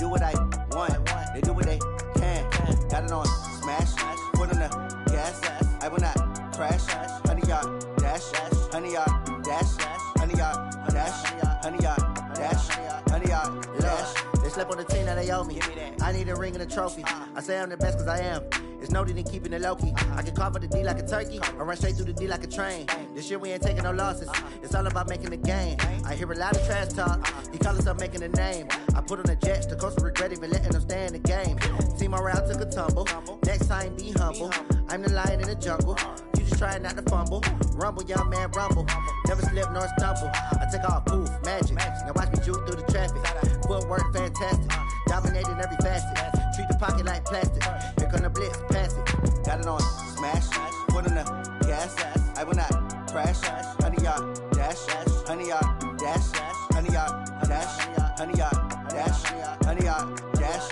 do what I want. They do what they can. Got it on smash. Put on the gas. I will not crash. 100-yard dash. 100-yard dash. 100-yard dash. 100-yard dash. 100-yard dash. They slept on the team that they owe me. I need a ring and a trophy. I say I'm the best cause I am. It's noted in keeping it low-key. I can carve up the D like a turkey or run straight through the D like a train. This year we ain't taking no losses. It's all about making the game. I hear a lot of trash talk. He call himself making a name. I put on the Jets. The coach will regret even letting them stay in the game. Team morale took a tumble. Next time be humble. I'm the lion in the jungle. You just trying not to fumble. Rumble, young man, rumble. Never slip nor stumble. I take off, poof, magic. Now watch me juke through the traffic. Footwork fantastic. Dominating every facet. Treat the pocket like plastic. Here come the blitz, pass it. Got it on smash. Put on the gas. I will not crash. 100-yard dash. 100-yard dash. 100-yard dash. 100-yard dash. 100-yard dash.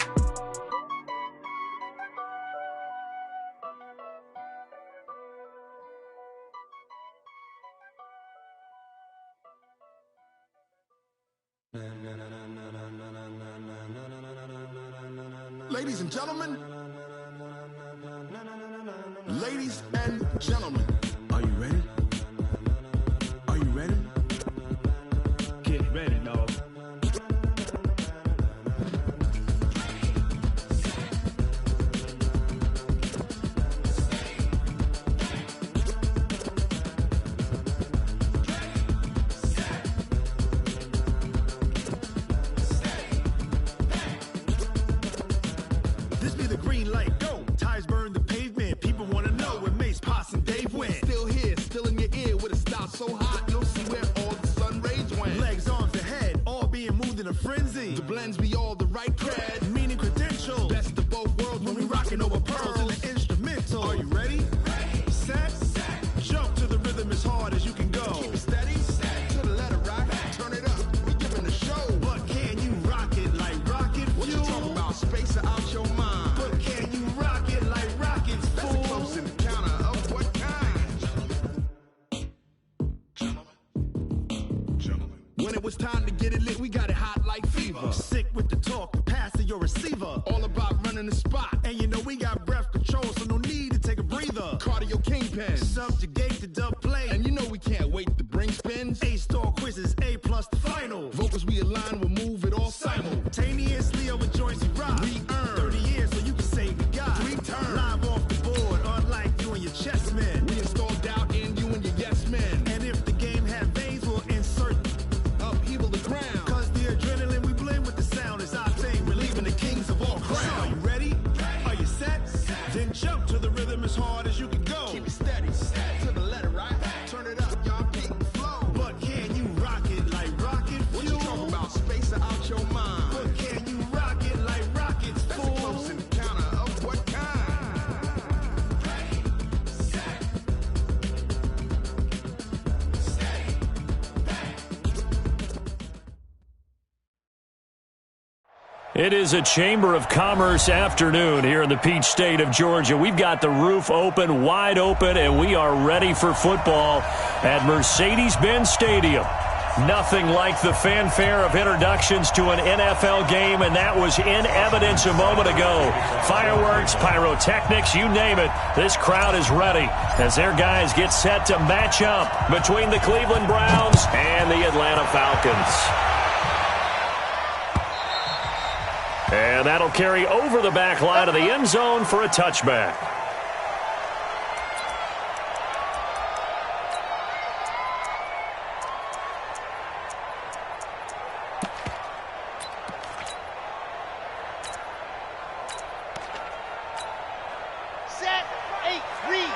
Ladies and gentlemen, ladies and gentlemen, are you ready? Are you ready? Get ready, dog. This be the green light, go. Tires burn the pavement. People want to know where Mace, Poss, and Dave went. Still here, still in your ear with a style so hot, you'll see where all the sun rays went. Legs, arms, and head, all being moved in a frenzy. The blends be all the right cred, meaning credentials. Best of both worlds when we rockin' over pearls in the instrumental. Are you ready? Set, jump to the rhythm as hard as you can go. Keep it steady, to the letter rock, turn it up, we giving the show. But can you rock it like rocket fuel? What you talking about, space out your mind? But can you rock it like rockets, fool? That's a close encounter of what kind? Gentlemen. When it was time to get it lit, we got it hot like fever. Sick with the talk, pass to your receiver. All about running the spot. And you know we got breath control, so no need to take a breather. Cardio kingpin, subjugate the dub play. And you know we can't wait to bring spins. A-star quizzes, A+ the final. Vocals we align, we'll move it all simultaneously over joints we rock. We earn 30 years so you can say we got 3 turns. Live off the board, unlike you and your chess men. We install doubt in you and your yes men. And if the game had veins, we'll insert upheaval the ground. Cause the adrenaline we blend with the sound is our thing, relieving the kings of all crowns. So are you ready? Are you set? Then jump to the rhythm as hard as you can go. Keep it steady, to the letter right. Turn it up, y'all keep the flow. But can you rock it like rocket fuel? What you talking about, space out your mind? But can you rock it like rockets, fool? That's a close encounter of what kind? It is a Chamber of Commerce afternoon here in the Peach State of Georgia. We've got the roof open, wide open, and we are ready for football at Mercedes-Benz Stadium. Nothing like the fanfare of introductions to an NFL game, and that was in evidence a moment ago. Fireworks, pyrotechnics, you name it. This crowd is ready as their guys get set to match up between the Cleveland Browns and the Atlanta Falcons. And that'll carry over the back line of the end zone for a touchback. Set, 8, read.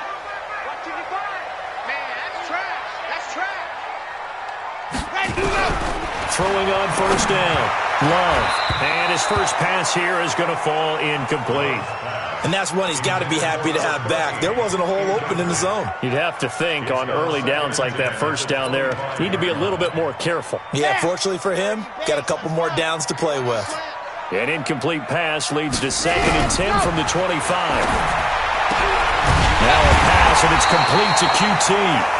Watching your body. Man, that's trash. That's trash. Ready to go. Throwing on first down. Love. And his first pass here is going to fall incomplete. And that's one he's got to be happy to have back. There wasn't a hole open in the zone. You'd have to think on early downs like that first down there, need to be a little bit more careful. Yeah, fortunately for him, got a couple more downs to play with. An incomplete pass leads to 2nd and 10 from the 25. Now a pass pass, and it's complete to QT.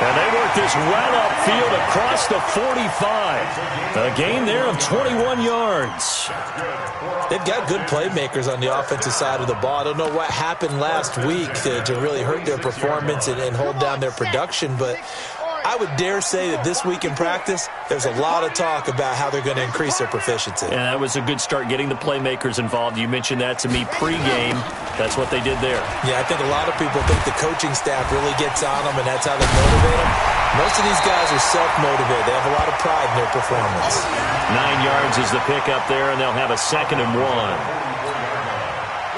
And they work this well upfield across the 45. A gain there of 21 yards. They've got good playmakers on the offensive side of the ball. I don't know what happened last week to really hurt their performance and hold down their production, but I would dare say that this week in practice, there's a lot of talk about how they're going to increase their proficiency. And that was a good start, getting the playmakers involved. You mentioned that to me pregame. That's what they did there. Yeah, I think a lot of people think the coaching staff really gets on them, and that's how they motivate them. Most of these guys are self-motivated. They have a lot of pride in their performance. 9 yards is the pickup there, and they'll have a 2nd and 1.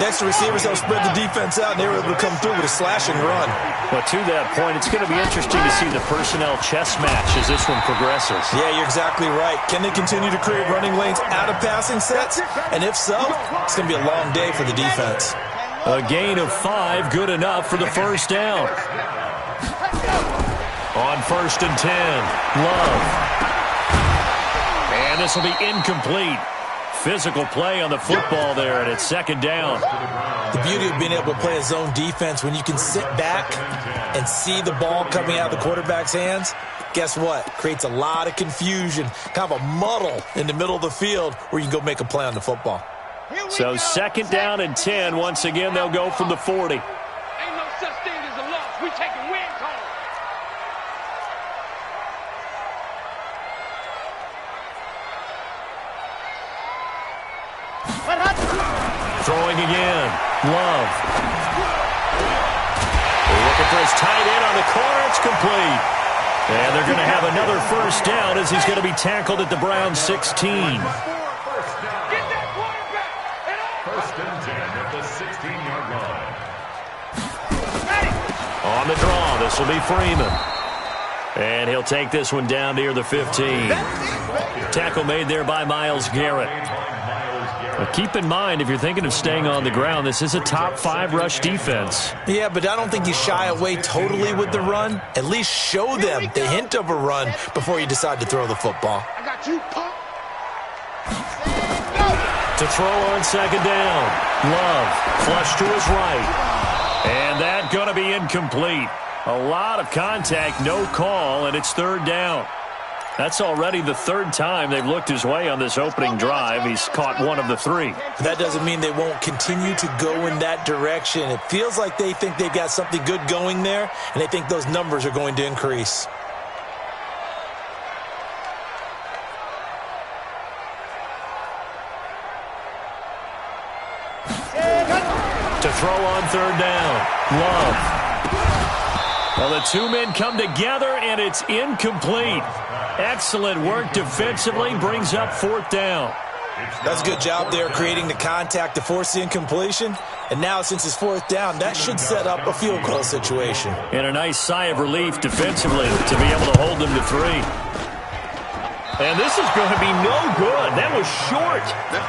Next, the receivers help spread the defense out, and they were able to come through with a slash and run. But to that point, it's going to be interesting to see the personnel chess match as this one progresses. Yeah, you're exactly right. Can they continue to create running lanes out of passing sets? And if so, it's going to be a long day for the defense. A gain of 5, good enough for the first down. On 1st and 10, Love. And this will be incomplete. Physical play on the football there, and it's 2nd down. The beauty of being able to play a zone defense, when you can sit back and see the ball coming out of the quarterback's hands, guess what? Creates a lot of confusion, kind of a muddle in the middle of the field where you can go make a play on the football. So 2nd down and 10. Once again, they'll go from the 40. Ain't no such thing as a loss. We taking wins home. Throwing again. Love. They're looking for his tight end on the corner. It's complete. And they're going to have another first down as he's going to be tackled at the Browns 16. Get that quarterback. First and 10 at the 16-yard line. On the draw, this will be Freeman. And he'll take this one down near the 15. Tackle made there by Myles Garrett. But keep in mind, if you're thinking of staying on the ground, this is a top 5 rush defense. Yeah, but I don't think you shy away totally with the run. At least show them the hint of a run before you decide to throw the football. I got you, punk. To throw on 2nd down. Love, flush to his right. And that going to be incomplete. A lot of contact, no call, and it's 3rd down. That's already the 3rd time they've looked his way on this opening drive. He's caught 1 of the 3. That doesn't mean they won't continue to go in that direction. It feels like they think they've got something good going there, and they think those numbers are going to increase. To throw on 3rd down. Love. Well, the 2 men come together, and it's incomplete. Excellent work defensively, brings up 4th down. That's a good job there, creating the contact to force the incompletion. And now, since it's 4th down, that should set up a field goal situation. And a nice sigh of relief defensively to be able to hold them to 3. And this is going to be no good. That was short.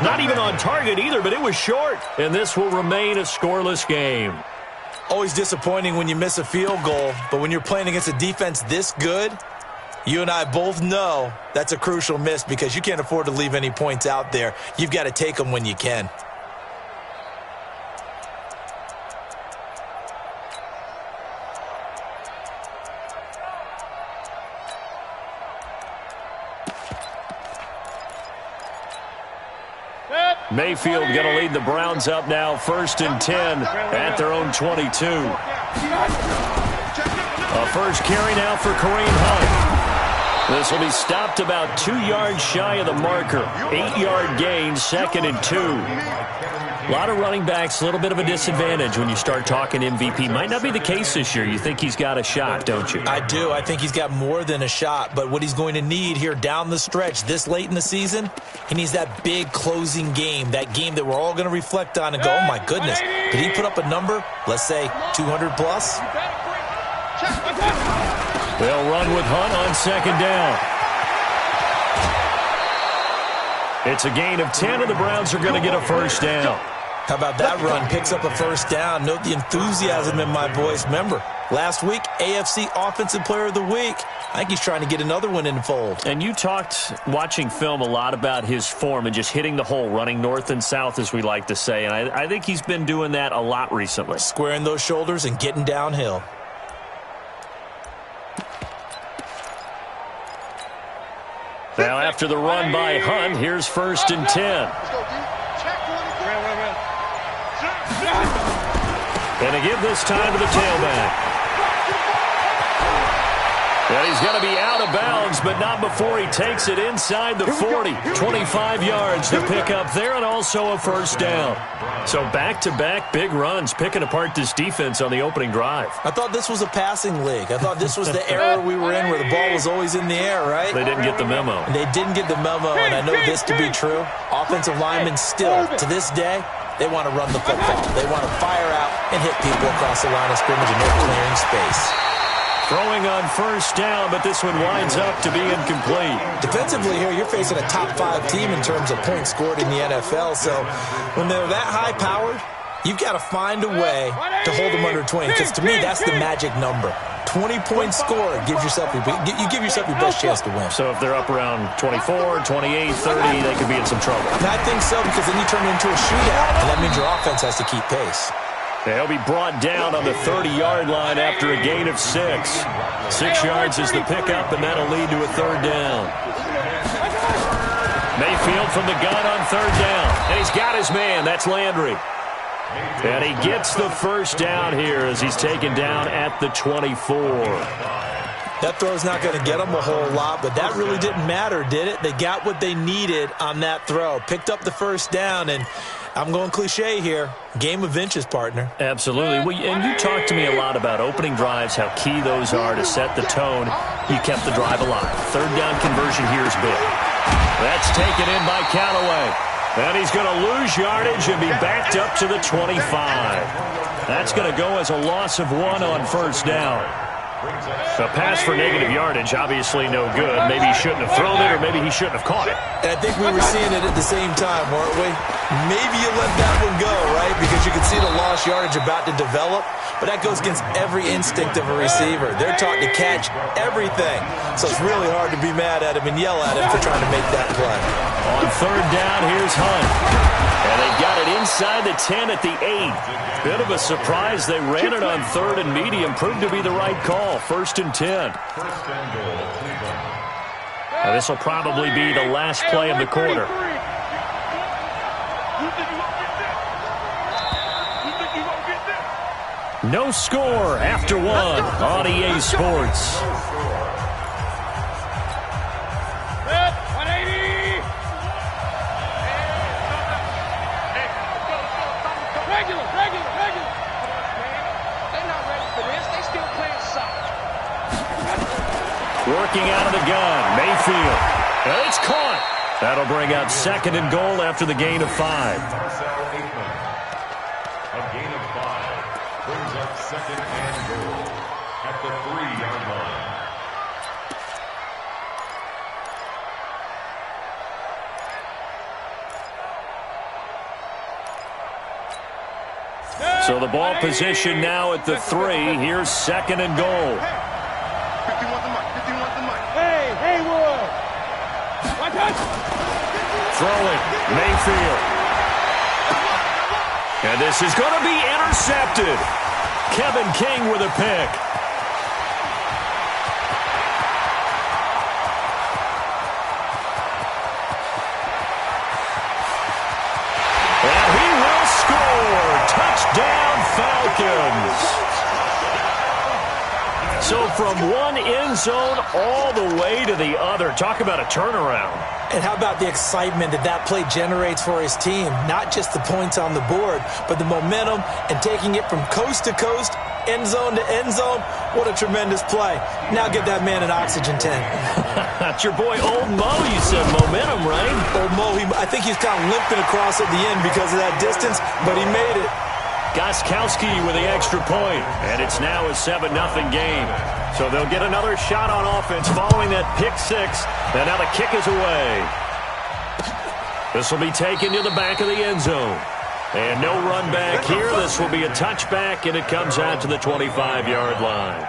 Not even on target either, but it was short. And this will remain a scoreless game. Always disappointing when you miss a field goal, but when you're playing against a defense this good, you and I both know that's a crucial miss because you can't afford to leave any points out there. You've got to take them when you can. Mayfield going to lead the Browns up now, 1st and 10 at their own 22. A first carry now for Kareem Hunt. This will be stopped about 2 yards shy of the marker. 8-yard gain, 2nd and 2. A lot of running backs, a little bit of a disadvantage when you start talking MVP. Might not be the case this year. You think he's got a shot, don't you? I do. I think he's got more than a shot. But what he's going to need here down the stretch this late in the season, he needs that big closing game, that game that we're all going to reflect on and go, oh, my goodness, did he put up a number, let's say 200 plus? They'll run with Hunt on 2nd down. It's a gain of 10, and the Browns are going to get a first down. How about that run? Picks up a first down. Note the enthusiasm in my voice. Remember, last week, AFC Offensive Player of the Week. I think he's trying to get another one in the fold. And you talked, watching film, a lot about his form and just hitting the hole, running north and south, as we like to say. And I think he's been doing that a lot recently. Squaring those shoulders and getting downhill. Now after the run by Hunt, here's 1st and 10. And they give this time to the tailback. And he's going to be out of bounds, but not before he takes it inside the 40. 25 yards to pick up there, and also a 1st down. So back-to-back big runs, picking apart this defense on the opening drive. I thought this was a passing league. I thought this was the era we were in where the ball was always in the air, right? They didn't get the memo. And they didn't get the memo, and I know this to be true. Offensive linemen still, to this day, they want to run the football. They want to fire out and hit people across the line of scrimmage, and they're clearing space. Throwing on 1st down, but this one winds up to be incomplete. Defensively here, you're facing a top 5 team in terms of points scored in the NFL. So when they're that high-powered, you've got to find a way to hold them under 20. Because to me, that's the magic number. 20 points scored gives yourself you give yourself your best chance to win. So if they're up around 24, 28, 30, they could be in some trouble. And I think so, because then you turn it into a shootout, and that means your offense has to keep pace. They'll be brought down on the 30-yard line after a gain of 6. 6 yards is the pickup, and that'll lead to a 3rd down. Mayfield from the gun on 3rd down. And he's got his man. That's Landry. And he gets the 1st down here as he's taken down at the 24. That throw's not going to get them a whole lot, but that really didn't matter, did it? They got what they needed on that throw. Picked up the 1st down, and I'm going cliche here. Game of inches, partner. Absolutely. Well, and you talked to me a lot about opening drives, how key those are to set the tone. You kept the drive alive. 3rd down conversion here is big. That's taken in by Callaway. And he's going to lose yardage and be backed up to the 25. That's going to go as a loss of 1 on 1st down. A pass for negative yardage, obviously no good. Maybe he shouldn't have thrown it, or maybe he shouldn't have caught it. And I think we were seeing it at the same time, weren't we? Maybe you let that one go, right? Because you can see the lost yardage about to develop. But that goes against every instinct of a receiver. They're taught to catch everything. So it's really hard to be mad at him and yell at him for trying to make that play. On 3rd down, here's Hunt. And they got it inside the 10 at the 8. Bit of a surprise. They ran it on 3rd and medium. Proved to be the right call. 1st and 10. Now this will probably be the last play of the quarter. No score after 1 on EA Sports. Working out of the gun, Mayfield. And it's caught. That'll bring up 2nd and goal after the gain of 5. A gain of 5 brings up 2nd and goal at the 3-yard line. So the ball position now at the 3. Here's 2nd and goal. Throwing, Mayfield. And this is going to be intercepted. Kevin King with a pick. And he will score. Touchdown, Falcons. So from one end zone all the way to the other. Talk about a turnaround. And how about the excitement that play generates for his team? Not just the points on the board, but the momentum and taking it from coast to coast, end zone to end zone. What a tremendous play. Now get that man an oxygen tank. That's your boy Old Mo, you said. Momentum, right? Old Mo, I think he's kind of limping across at the end because of that distance, but he made it. Gostkowski with the extra point, and it's now a 7-0 game. So they'll get another shot on offense following that pick 6, and now the kick is away. This will be taken to the back of the end zone. And no run back here. This will be a touchback, and it comes out to the 25-yard line.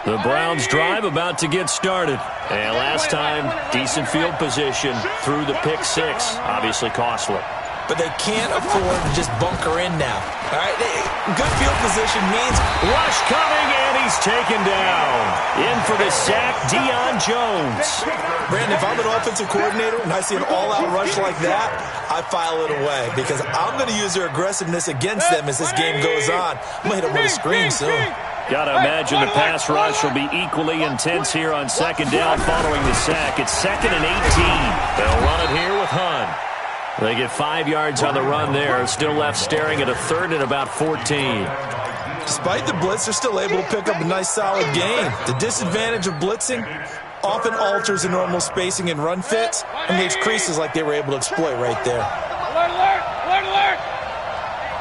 The Browns drive about to get started. And last time, decent field position through the pick six. Obviously costly. But they can't afford to just bunker in now. All right, good field position means rush coming, and he's taken down. In for the sack, Deion Jones. Brandon, if I'm an offensive coordinator and I see an all-out rush like that, I file it away because I'm going to use their aggressiveness against them as this game goes on. I'm going to hit them with a screen soon. Got to imagine the pass rush will be equally intense here on second down following the sack. It's 2nd and 18. They'll run it here with Hunt. They get 5 yards on the run there. Still left staring at a 3rd and about 14. Despite the blitz, they're still able to pick up a nice solid gain. The disadvantage of blitzing often alters the normal spacing and run fits and leaves creases like they were able to exploit right there. Alert, alert, alert, alert.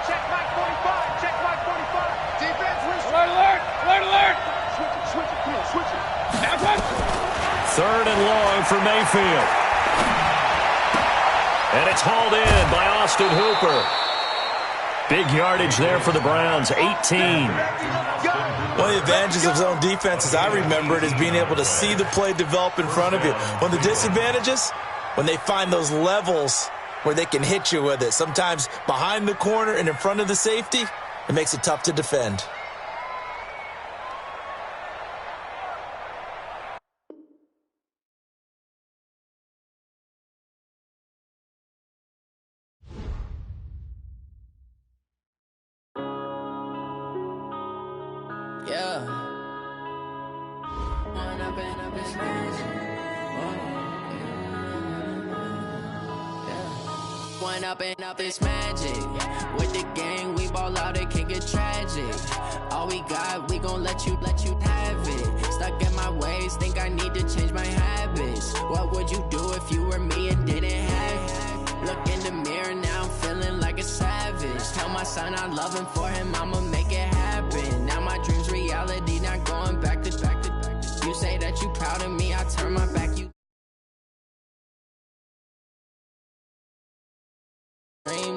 Check Mike 45, check Mike 45. Defense, alert, alert, alert, alert. Switch it, come on, switch it. Now, 3rd and long for Mayfield. And it's hauled in by Austin Hooper. Big yardage there for the Browns, 18. One of the advantages of zone defense, as I remember it, is being able to see the play develop in front of you. One of the disadvantages, when they find those levels where they can hit you with it, sometimes behind the corner and in front of the safety, it makes it tough to defend. Up this magic with the gang, we ball out, it can get tragic. All we got, we gon' let you have it. Stuck in my ways, think I need to change my habits. What would you do if you were me and didn't have it? Look in the mirror, now I'm feeling like a savage. Tell my son I love him, for him I'ma make it happen. Now my dreams reality, not going back to. You say that you proud of me, I turn my back, you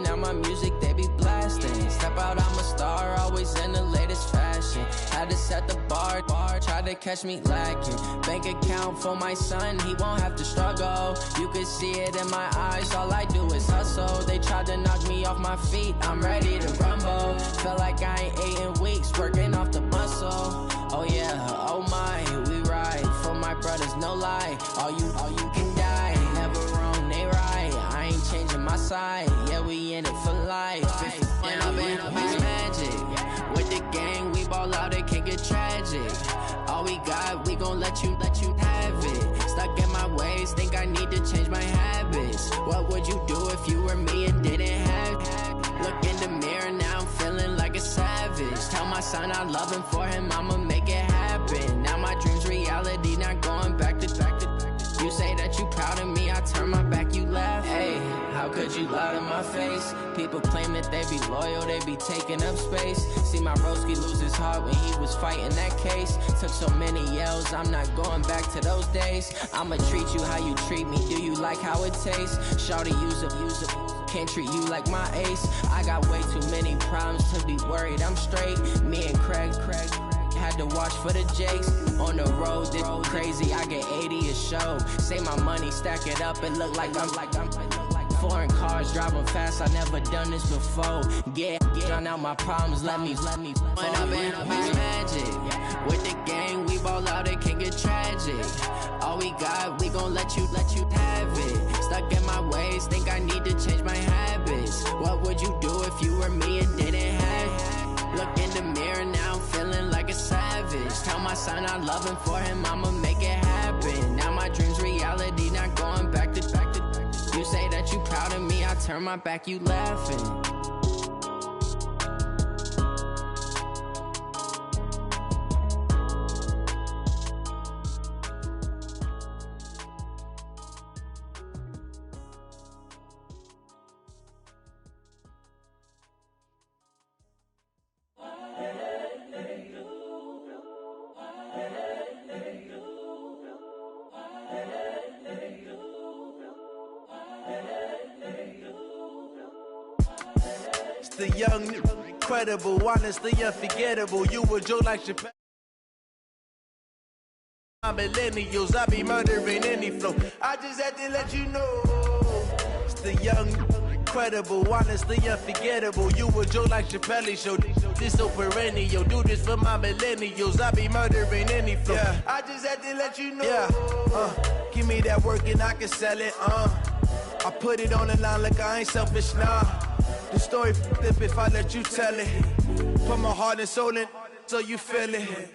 now my music, they be blasting. Step out, I'm a star, always in the latest fashion. Had to set the bar, try to catch me lacking. Bank account for my son, he won't have to struggle. You can see it in my eyes, all I do is hustle. They tried to knock me off my feet, I'm ready to rumble. Felt like I ain't ate in weeks, working off the muscle. Oh yeah, oh my, we ride for my brothers, no lie. All you can die, never wrong, they right. I ain't changing my side, yeah, we in it for life. When I've been up this magic with the gang, we ball out, it can get tragic. All we got, we gon' let you have it. Stuck in my ways, think I need to change my habits. What would you do if you were me and didn't have it? Look in the mirror, now I'm feeling like a savage. Tell my son I love him, for him I'ma make it happen. Now my dreams reality, not going back to. You say that you proud of me, I turn my back, you laugh. Hey, how could you lie to my face? People claim that they be loyal, they be taking up space. See my broski lose his heart when he was fighting that case. Took so many yells, I'm not going back to those days. I'ma treat you how you treat me, do you like how it tastes? Shawty, use it, can't treat you like my ace. I got way too many problems to be worried, I'm straight. Me and Craig had to watch for the Jakes. On the road, this crazy, I get 80 a show. Say my money, stack it up, and look like I'm foreign cars, driving fast, I never done this before. Get drown out my problems, let me. When I've been up this magic with the gang, we ball out, it can get tragic. All we got, we gon' let you have it. Stuck in my ways, think I need to change my habits. What would you do if you were me and didn't have it? Look in the mirror, now I'm feeling like a savage. Tell my son I love him, for him I'ma make it happen. Now my dreams reality, not going back to. You say that you proud of me, I turn my back, you laughing. The young, incredible, honestly unforgettable. You were Joe like Chappelle. millennials. I be murdering any flow. I just had to let you know. It's the young, incredible, honestly unforgettable. You a Joe like Chappelle show. This so perennial. Do this for my millennials. I be murdering any flow. Yeah. I just had to let you know. Yeah. Give me that work and I can sell it. I put it on the line like I ain't selfish, nah. The story flip if I let you tell it. Put my heart and soul in so you feel it.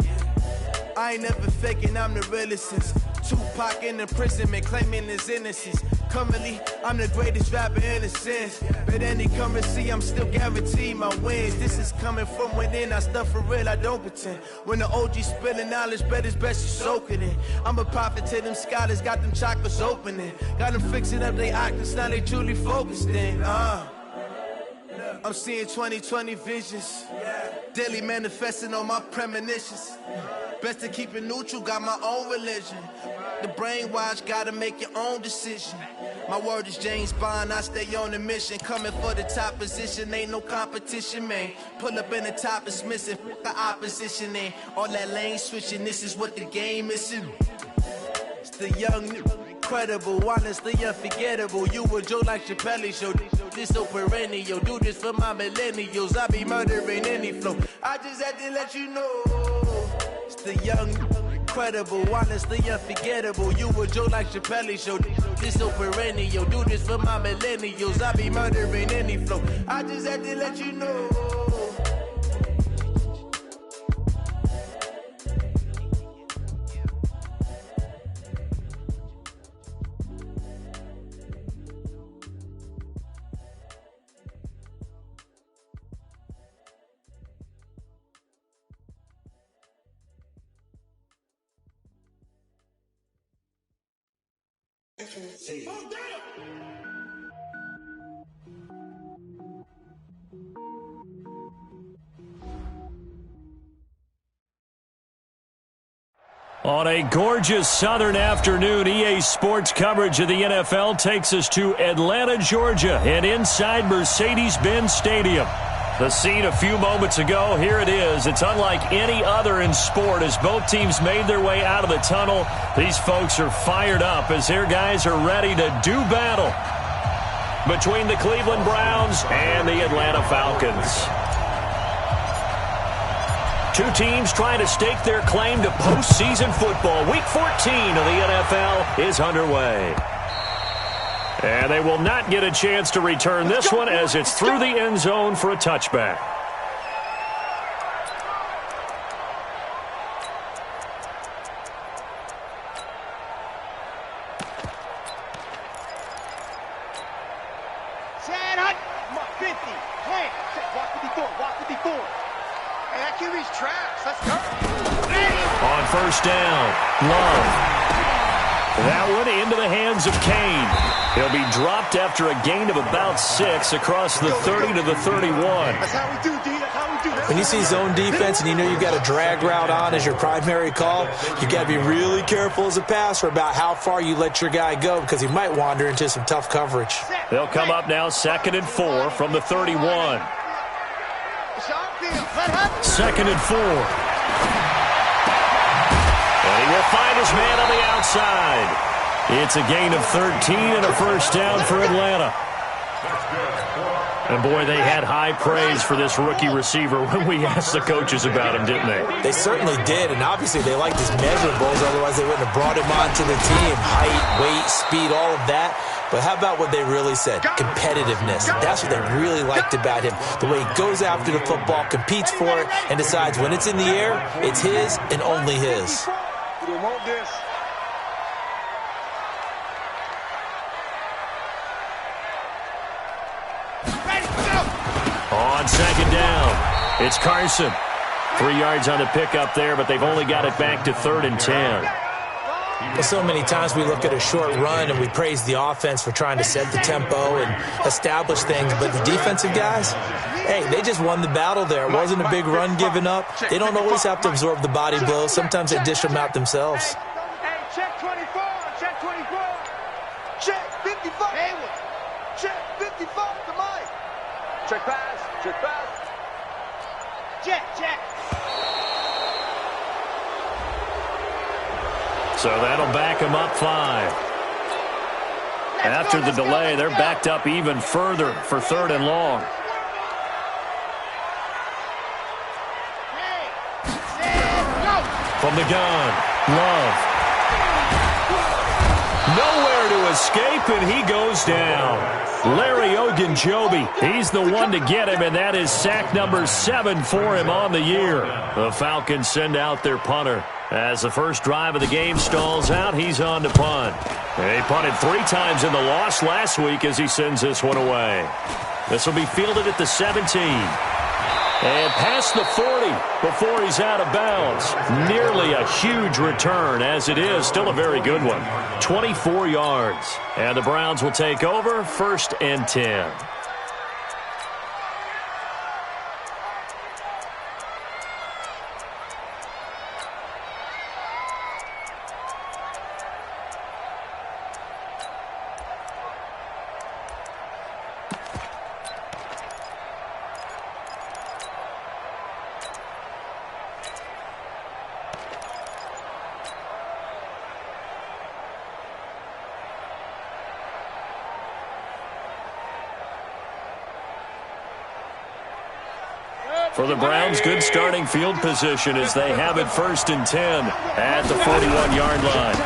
I ain't never faking, I'm the realest since Tupac in imprisonment, claiming his innocence. Currently, I'm the greatest rapper in a sense. But any currency, I'm still guaranteed my wins. This is coming from within, I stuff for real, I don't pretend. When the OG spilling knowledge, bet it's best you soak it in. I'm a prophet to them scholars, got them chakras opening. Got them fixing up their octaves, now they truly focused in. I'm seeing 2020 visions. Daily manifesting on my premonitions. Best to keep it neutral, got my own religion. The brainwash, gotta make your own decision. My word is James Bond, I stay on the mission. Coming for the top position, ain't no competition, man. Pull up in the top, it's missing, the opposition ain't. All that lane switching, this is what the game is. It's the young, incredible, honestly unforgettable. You a Joe like Chappelle show. This so perennial. Do this for my millennials. I be murdering any flow. I just had to let you know. It's the young, incredible, honestly unforgettable. You a Joe like Chappelle show. This so perennial. Do this for my millennials. I be murdering any flow. I just had to let you know. On a gorgeous southern afternoon, EA Sports coverage of the NFL takes us to Atlanta, Georgia, and inside Mercedes-Benz Stadium. The scene a few moments ago, here it is. It's unlike any other in sport as both teams made their way out of the tunnel. These folks are fired up as their guys are ready to do battle between the Cleveland Browns and the Atlanta Falcons. Two teams trying to stake their claim to postseason football. Week 14 of the NFL is underway. And they will not get a chance to return this one as it's through the end zone for a touchback. On first down, Love. That one into the hands of Kane. He'll be dropped after a gain of about 6 across the 30 to the 31. That's how we do, D. That's how we do. When you see zone defense and you know you've got a drag route on as your primary call, you got to be really careful as a passer about how far you let your guy go because he might wander into some tough coverage. They'll come up now 2nd and 4 from the 31. 2nd and 4. And he will find his man on the outside. It's a gain of 13 and a first down for Atlanta. And boy, they had high praise for this rookie receiver when we asked the coaches about him, didn't they? They certainly did, and obviously they liked his measurables, otherwise they wouldn't have brought him onto the team. Height, weight, speed, all of that. But how about what they really said? Competitiveness. That's what they really liked about him. The way he goes after the football, competes for it, and decides when it's in the air, it's his and only his. On 2nd down, it's Carson. 3 yards on the pickup there, but they've only got it back to 3rd and 10. Well, so many times we look at a short run and we praise the offense for trying to set the tempo and establish things, but the defensive guys, hey, they just won the battle there. It wasn't a big run given up. They don't always have to absorb the body blows. Sometimes they dish them out themselves. Hey, check 24, check 24, check 55, check 55, come on. Check pass, check pass. Check. So that'll back them up 5. After the delay, they're backed up even further for 3rd and long. From the gun, Love. Nowhere to escape, and he goes down. Larry Ogunjobi, he's the one to get him, and that is sack number 7 for him on the year. The Falcons send out their punter. As the first drive of the game stalls out, he's on to punt. He punted 3 times in the loss last week as he sends this one away. This will be fielded at the 17. And past the 40 before he's out of bounds. Nearly a huge return, as it is. Still a very good one. 24 yards. And the Browns will take over, 1st and 10. For the Browns, good starting field position as they have it 1st and 10 at the 41-yard line.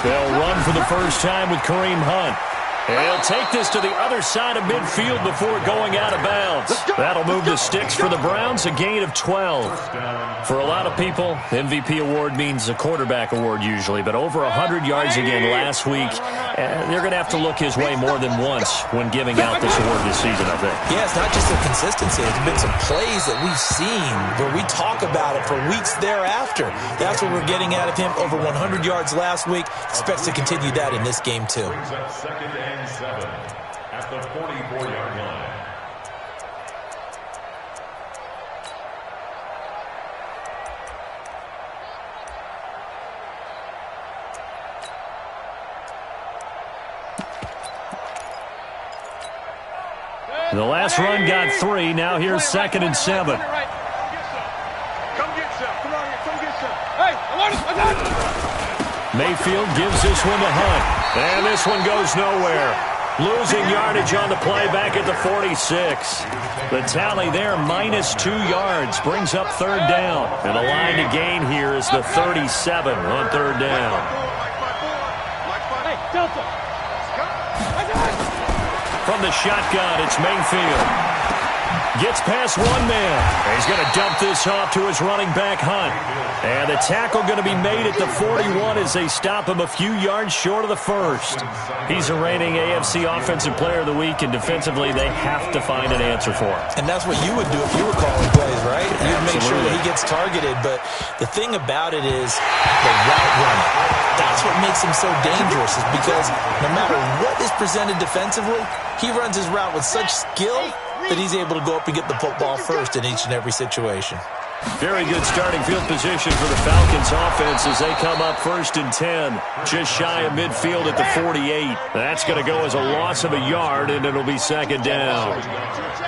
They'll run for the first time with Kareem Hunt. He'll take this to the other side of midfield before going out of bounds. That'll move the sticks for the Browns, a gain of 12. For a lot of people, MVP award means a quarterback award usually, but over 100 yards again last week. They're going to have to look his way more than once when giving out this award this season, I think. Yeah, it's not just the consistency. There's been some plays that we've seen where we talk about it for weeks thereafter. That's what we're getting out of him. Over 100 yards last week. Expects to continue that in this game, too. 2nd and 7 at the 44-yard line. The last run got 3. Now here's 2nd and 7. Come get some. Come on here. Come get some. Hey, I got it. Mayfield gives this one to Hunt. And this one goes nowhere. Losing yardage on the play back at the 46. The tally there, -2 yards, brings up 3rd down. And the line to gain here is the 37 on 3rd down. Hey, Delta. From the shotgun, it's Mayfield. Gets past one man. He's going to dump this off to his running back, Hunt. And the tackle going to be made at the 41 as they stop him a few yards short of the first. He's a reigning AFC Offensive Player of the Week, and defensively they have to find an answer for him. And that's what you would do if you were calling plays, right? You'd make sure that he gets targeted. But the thing about it is the route running. That's what makes him so dangerous, is because no matter what is presented defensively, he runs his route with such skill that he's able to go up and get the football first in each and every situation. Very good starting field position for the Falcons offense as they come up 1st and 10, just shy of midfield at the 48. That's going to go as a loss of a yard, and it'll be 2nd down.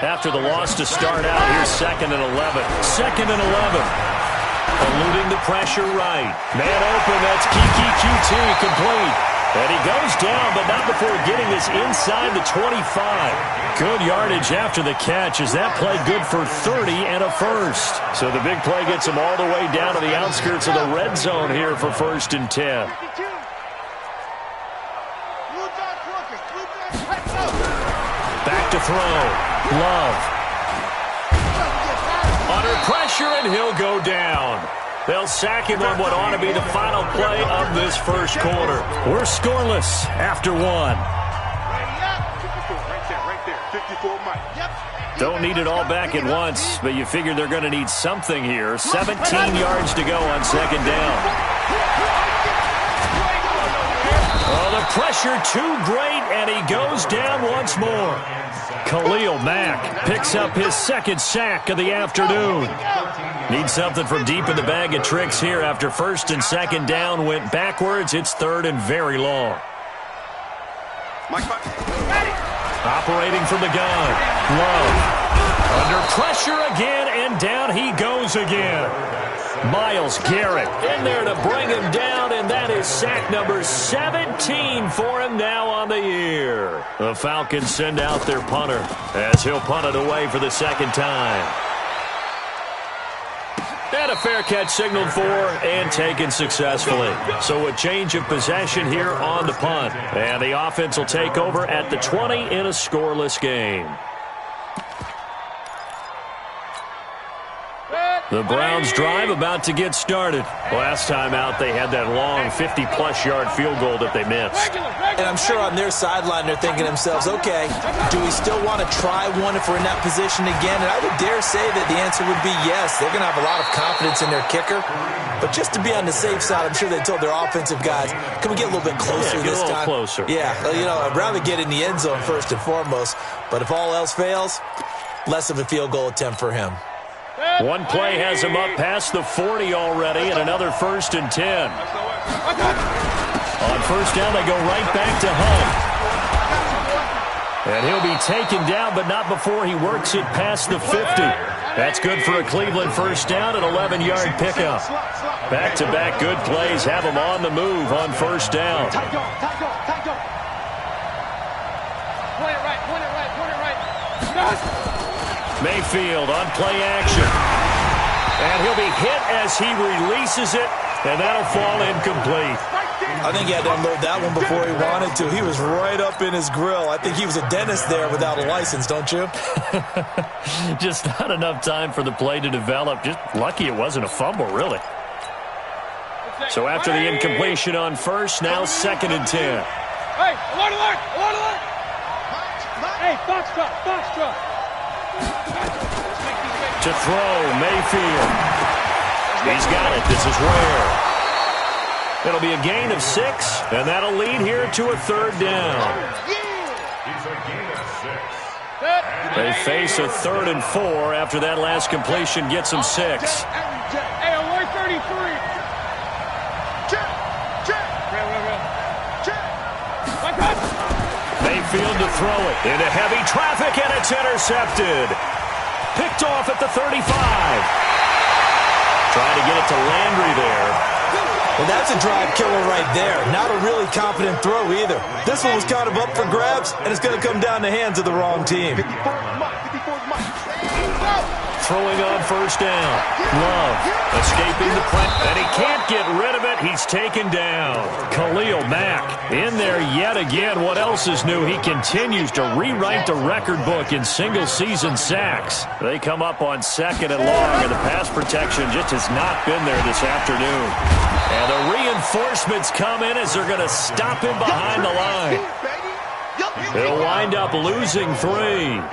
After the loss to start out, here's 2nd and 11. 2nd and 11. Eluding the pressure right. Man open, that's Kiki QT complete. And he goes down, but not before getting this inside the 25. Good yardage after the catch as that play good for 30 and a first. So the big play gets him all the way down to the outskirts of the red zone here for 1st and 10. Back to throw. Love. Under pressure, and he'll go down. They'll sack him on what ought to be the final play of this first quarter. We're scoreless after 1. Don't need it all back at once, but you figure they're going to need something here. 17 yards to go on 2nd down. Oh, the pressure too great, and he goes down once more. Khalil Mack picks up his 2nd sack of the afternoon. Needs something from deep in the bag of tricks here after 1st and 2nd down went backwards. It's 3rd and very long. Operating from the gun. Love. Under pressure again, and down he goes again. Myles Garrett in there to bring him down, and that is sack number 17 for him now on the year. The Falcons send out their punter as he'll punt it away for the second time. And a fair catch signaled for and taken successfully. So a change of possession here on the punt. And the offense will take over at the 20 in a scoreless game. The Browns drive about to get started. Last time out, they had that long 50-plus yard field goal that they missed. And I'm sure on their sideline they're thinking to themselves, okay, do we still want to try one if we're in that position again? And I would dare say that the answer would be yes. They're going to have a lot of confidence in their kicker. But just to be on the safe side, I'm sure they told their offensive guys, can we get a little bit closer this time? Closer. Yeah, you know, I'd rather get in the end zone first and foremost. But if all else fails, less of a field goal attempt for him. One play has him up past the 40 already, and another 1st and 10. On first down, they go right back to Hunt. And he'll be taken down, but not before he works it past the 50. That's good for a Cleveland first down, an 11-yard pickup. Back-to-back good plays have him on the move on first down. Point it right, point it right, point it right. Mayfield on play action. And he'll be hit as he releases it, and that'll fall incomplete. I think he had to unload that one before he wanted to. He was right up in his grill. I think he was a dentist there without a license, don't you? Just not enough time for the play to develop. Just lucky it wasn't a fumble, really. So after the incompletion on first, now 2nd and 10. Hey, alert, alert, alert, alert. Hey, box truck. To throw, Mayfield. He's got it. This is rare. It'll be a gain of 6, and that'll lead here to a 3rd down. It's a gain of 6. They face a 3rd and 4 after that last completion gets them 6. Hey, alert 33. Mayfield to throw it into heavy traffic, and it's intercepted. Picked off at the 35. Trying to get it to Landry there. Well, that's a drive killer right there. Not a really confident throw either. This one was kind of up for grabs, and it's going to come down the hands of the wrong team. Throwing on first down. Love escaping the play, and he can't get rid of it. He's taken down. Khalil Mack in there yet again. What else is new? He continues to rewrite the record book in single-season sacks. They come up on 2nd and long, and the pass protection just has not been there this afternoon. And the reinforcements come in as they're going to stop him behind the line. They'll wind up losing 3.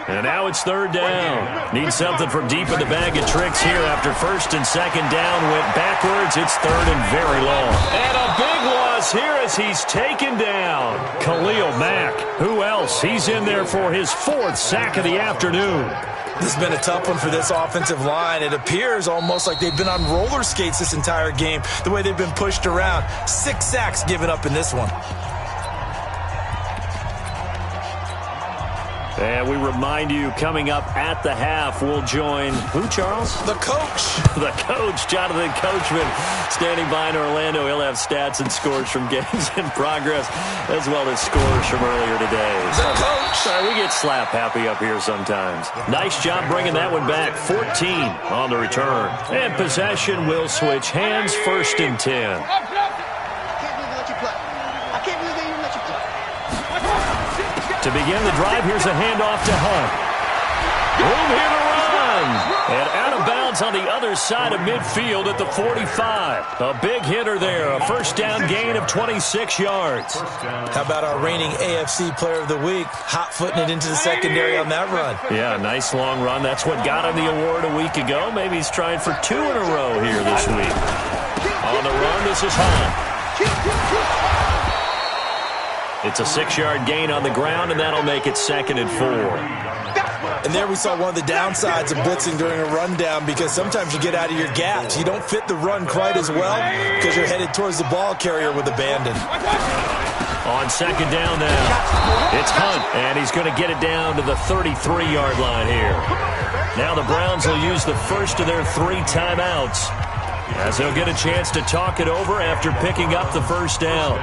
And now it's 3rd down. Need something from deep in the bag of tricks here after 1st and 2nd down went backwards. It's 3rd and very long. And a big loss here as he's taken down. Khalil Mack. Who else? He's in there for his 4th sack of the afternoon. This has been a tough one for this offensive line. It appears almost like they've been on roller skates this entire game, the way they've been pushed around. 6 sacks given up in this one. And we remind you, coming up at the half, we'll join who, Charles? The coach. The coach, Jonathan Coachman, standing by in Orlando. He'll have stats and scores from games in progress, as well as scores from earlier today. The coach. Sorry, we get slap happy up here sometimes. Nice job bringing that one back. 14 on the return. And possession will switch hands, 1st and 10. To begin the drive, here's a handoff to Hunt. Room here to run. And out of bounds on the other side of midfield at the 45. A big hitter there. A first down gain of 26 yards. How about our reigning AFC Player of the Week, hot-footing it into the secondary on that run? Yeah, nice long run. That's what got him the award a week ago. Maybe he's trying for 2 in a row here this week. On the run, this is Hunt. It's a 6-yard gain on the ground, and that'll make it 2nd and 4. And there we saw one of the downsides of blitzing during a rundown, because sometimes you get out of your gaps. You don't fit the run quite as well because you're headed towards the ball carrier with abandon. On 2nd down now, it's Hunt, and he's going to get it down to the 33-yard line here. Now the Browns will use the first of their 3 timeouts. as they'll get a chance to talk it over after picking up the first down.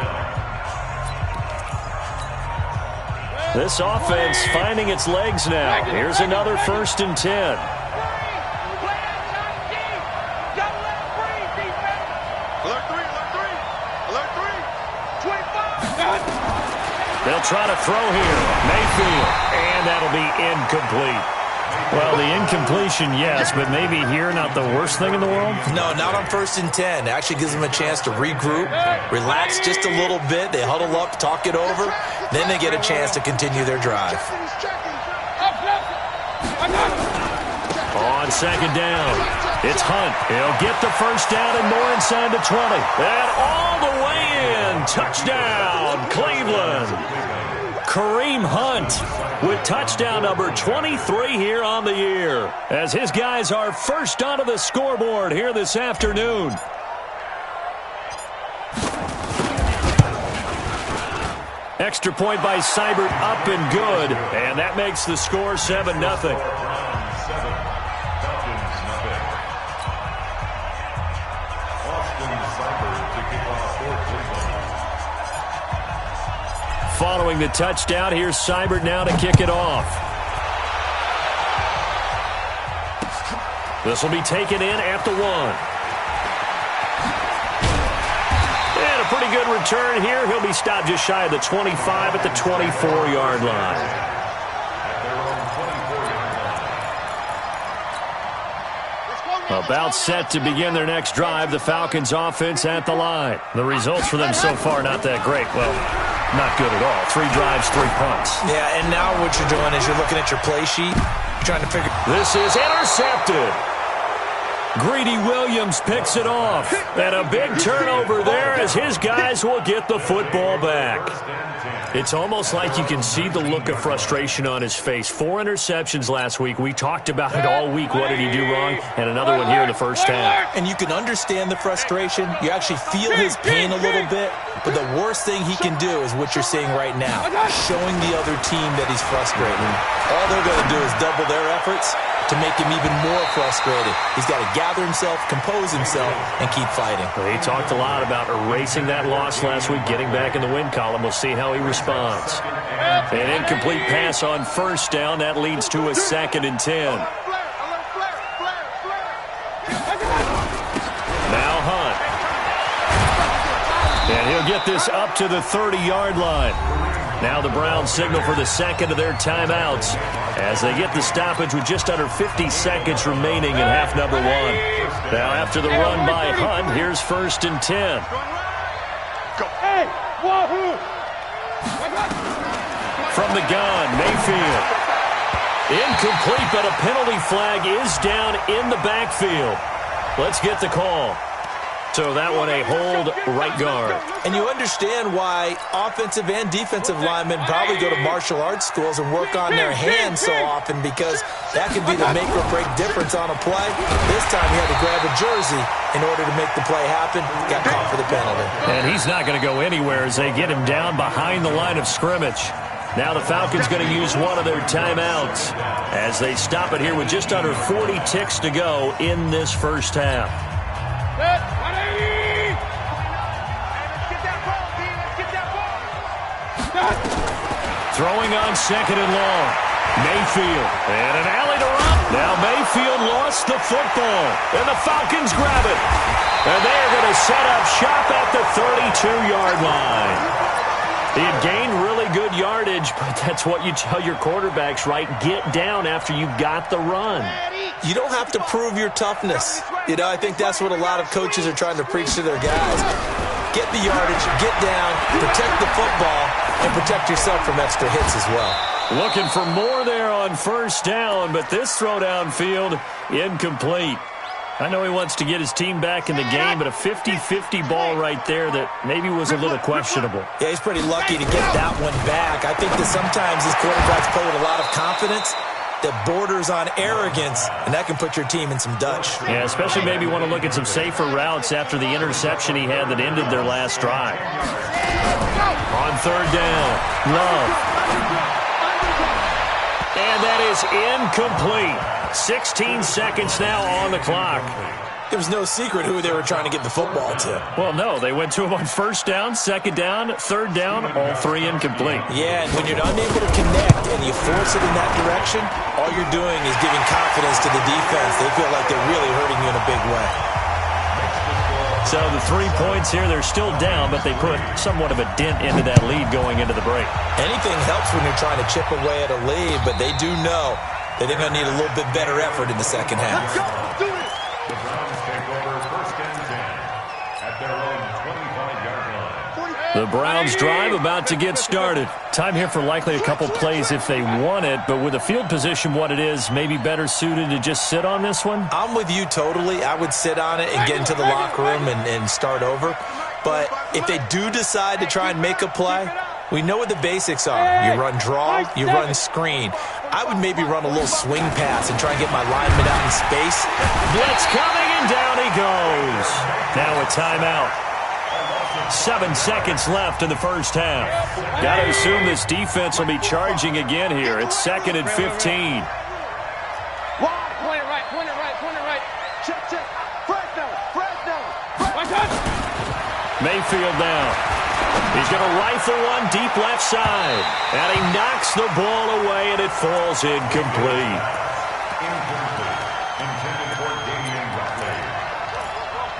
This offense finding its legs now. Here's another 1st and 10. They'll try to throw here. Mayfield. And that'll be incomplete. Well, the incompletion, yes, but maybe here not the worst thing in the world? No, not on 1st and 10. It actually gives them a chance to regroup, relax just a little bit. They huddle up, talk it over. Then they get a chance to continue their drive. On 2nd down, it's Hunt. He'll get the first down and more inside the 20. And all the way in. Touchdown, Cleveland. Kareem Hunt with touchdown number 23 here on the year, as his guys are first onto the scoreboard here this afternoon. Extra point by Seibert, up and good, and that makes the score 7-0. Following the touchdown, here's Seibert now to kick it off. This will be taken in at the 1. And a pretty good return here. He'll be stopped just shy of the 25 at the 24-yard line. About set to begin their next drive, the Falcons offense at the line. The results for them so far not that great. Well, not good at all. 3 drives, 3 punts. Yeah, and now what you're doing is you're looking at your play sheet, trying to figure. This is intercepted. Greedy Williams picks it off. And a big turnover there as his guys will get the football back. It's almost like you can see the look of frustration on his face. 4 interceptions last week. We talked about it all week. What did he do wrong? And another one here in the first half. And you can understand the frustration. You actually feel his pain a little bit. But the worst thing he can do is what you're seeing right now, showing the other team that he's frustrated. All they're going to do is double their efforts to make him even more frustrated. He's got to gather himself, compose himself, and keep fighting. Well, he talked a lot about erasing that loss last week, getting back in the win column. We'll see how he responds. An incomplete pass on first down. That leads to a 2nd and 10. Now Hunt. And he'll get this up to the 30-yard line. Now the Browns signal for the second of their timeouts as they get the stoppage with just under 50 seconds remaining in half number 1. Now after the run by Hunt, here's 1st and 10. From the gun, Mayfield. Incomplete, but a penalty flag is down in the backfield. Let's get the call. So that one a hold right guard. And you understand why offensive and defensive linemen probably go to martial arts schools and work on their hands so often, because that could be the make or break difference on a play. This time he had to grab a jersey in order to make the play happen. Got caught for the penalty. And he's not going to go anywhere as they get him down behind the line of scrimmage. Now the Falcons going to use one of their timeouts as they stop it here with just under 40 ticks to go in this first half. Throwing on 2nd and long. Mayfield. And an alley to Rupp. Now Mayfield lost the football. And the Falcons grab it. And they're going to set up shop at the 32-yard line. He had gained really good yardage, but that's what you tell your quarterbacks, right? Get down after you've got the run. You don't have to prove your toughness. You know, I think that's what a lot of coaches are trying to preach to their guys. Get the yardage, get down, protect the football, and protect yourself from extra hits as well. Looking for more there on first down, but this throw downfield incomplete. I know he wants to get his team back in the game, but a 50-50 ball right there that maybe was a little questionable. Yeah, he's pretty lucky to get that one back. I think that sometimes his quarterbacks play with a lot of confidence that borders on arrogance, and that can put your team in some Dutch. Yeah, especially maybe want to look at some safer routes after the interception he had that ended their last drive. On third down, Love. And that is incomplete. 16 seconds now on the clock. It was no secret who they were trying to get the football to. Well, no. They went to him on first down, second down, third down, all three incomplete. Yeah, and when you're unable to connect and you force it in that direction, all you're doing is giving confidence to the defense. They feel like they're really hurting you in a big way. So the 3 points here, they're still down, but they put somewhat of a dent into that lead going into the break. Anything helps when you're trying to chip away at a lead, but they do know that they're going to need a little bit better effort in the second half. The Browns take over first and 10 at their own 25-yard line. The Browns drive about to get started. Time here for likely a couple plays if they want it, but with the field position what it is, maybe better suited to just sit on this one? I'm with you totally. I would sit on it and get into the locker room and start over. But if they do decide to try and make a play, we know what the basics are. You run draw, you run screen. I would maybe run a little swing pass and try and get my lineman out in space. Blitz coming, and down he goes. Now a timeout. 7 seconds left in the first half. Got to assume this defense will be charging again here. It's 2nd and 15. Point it right, point it right, point it right. Check, check. Fresno. Mayfield now. He's going to rifle one deep left side. And he knocks the ball away, and it falls incomplete. Incomplete. Intended for Damian Buckley.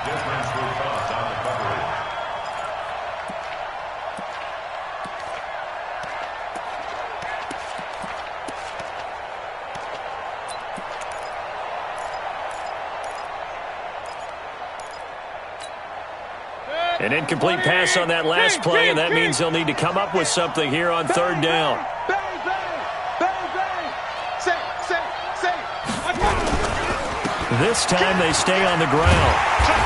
Difference will cost on the coverage. An incomplete pass on that last play, and that means they'll need to come up with something here on third down. Bang, bang, bang, bang. Say. This time they stay on the ground.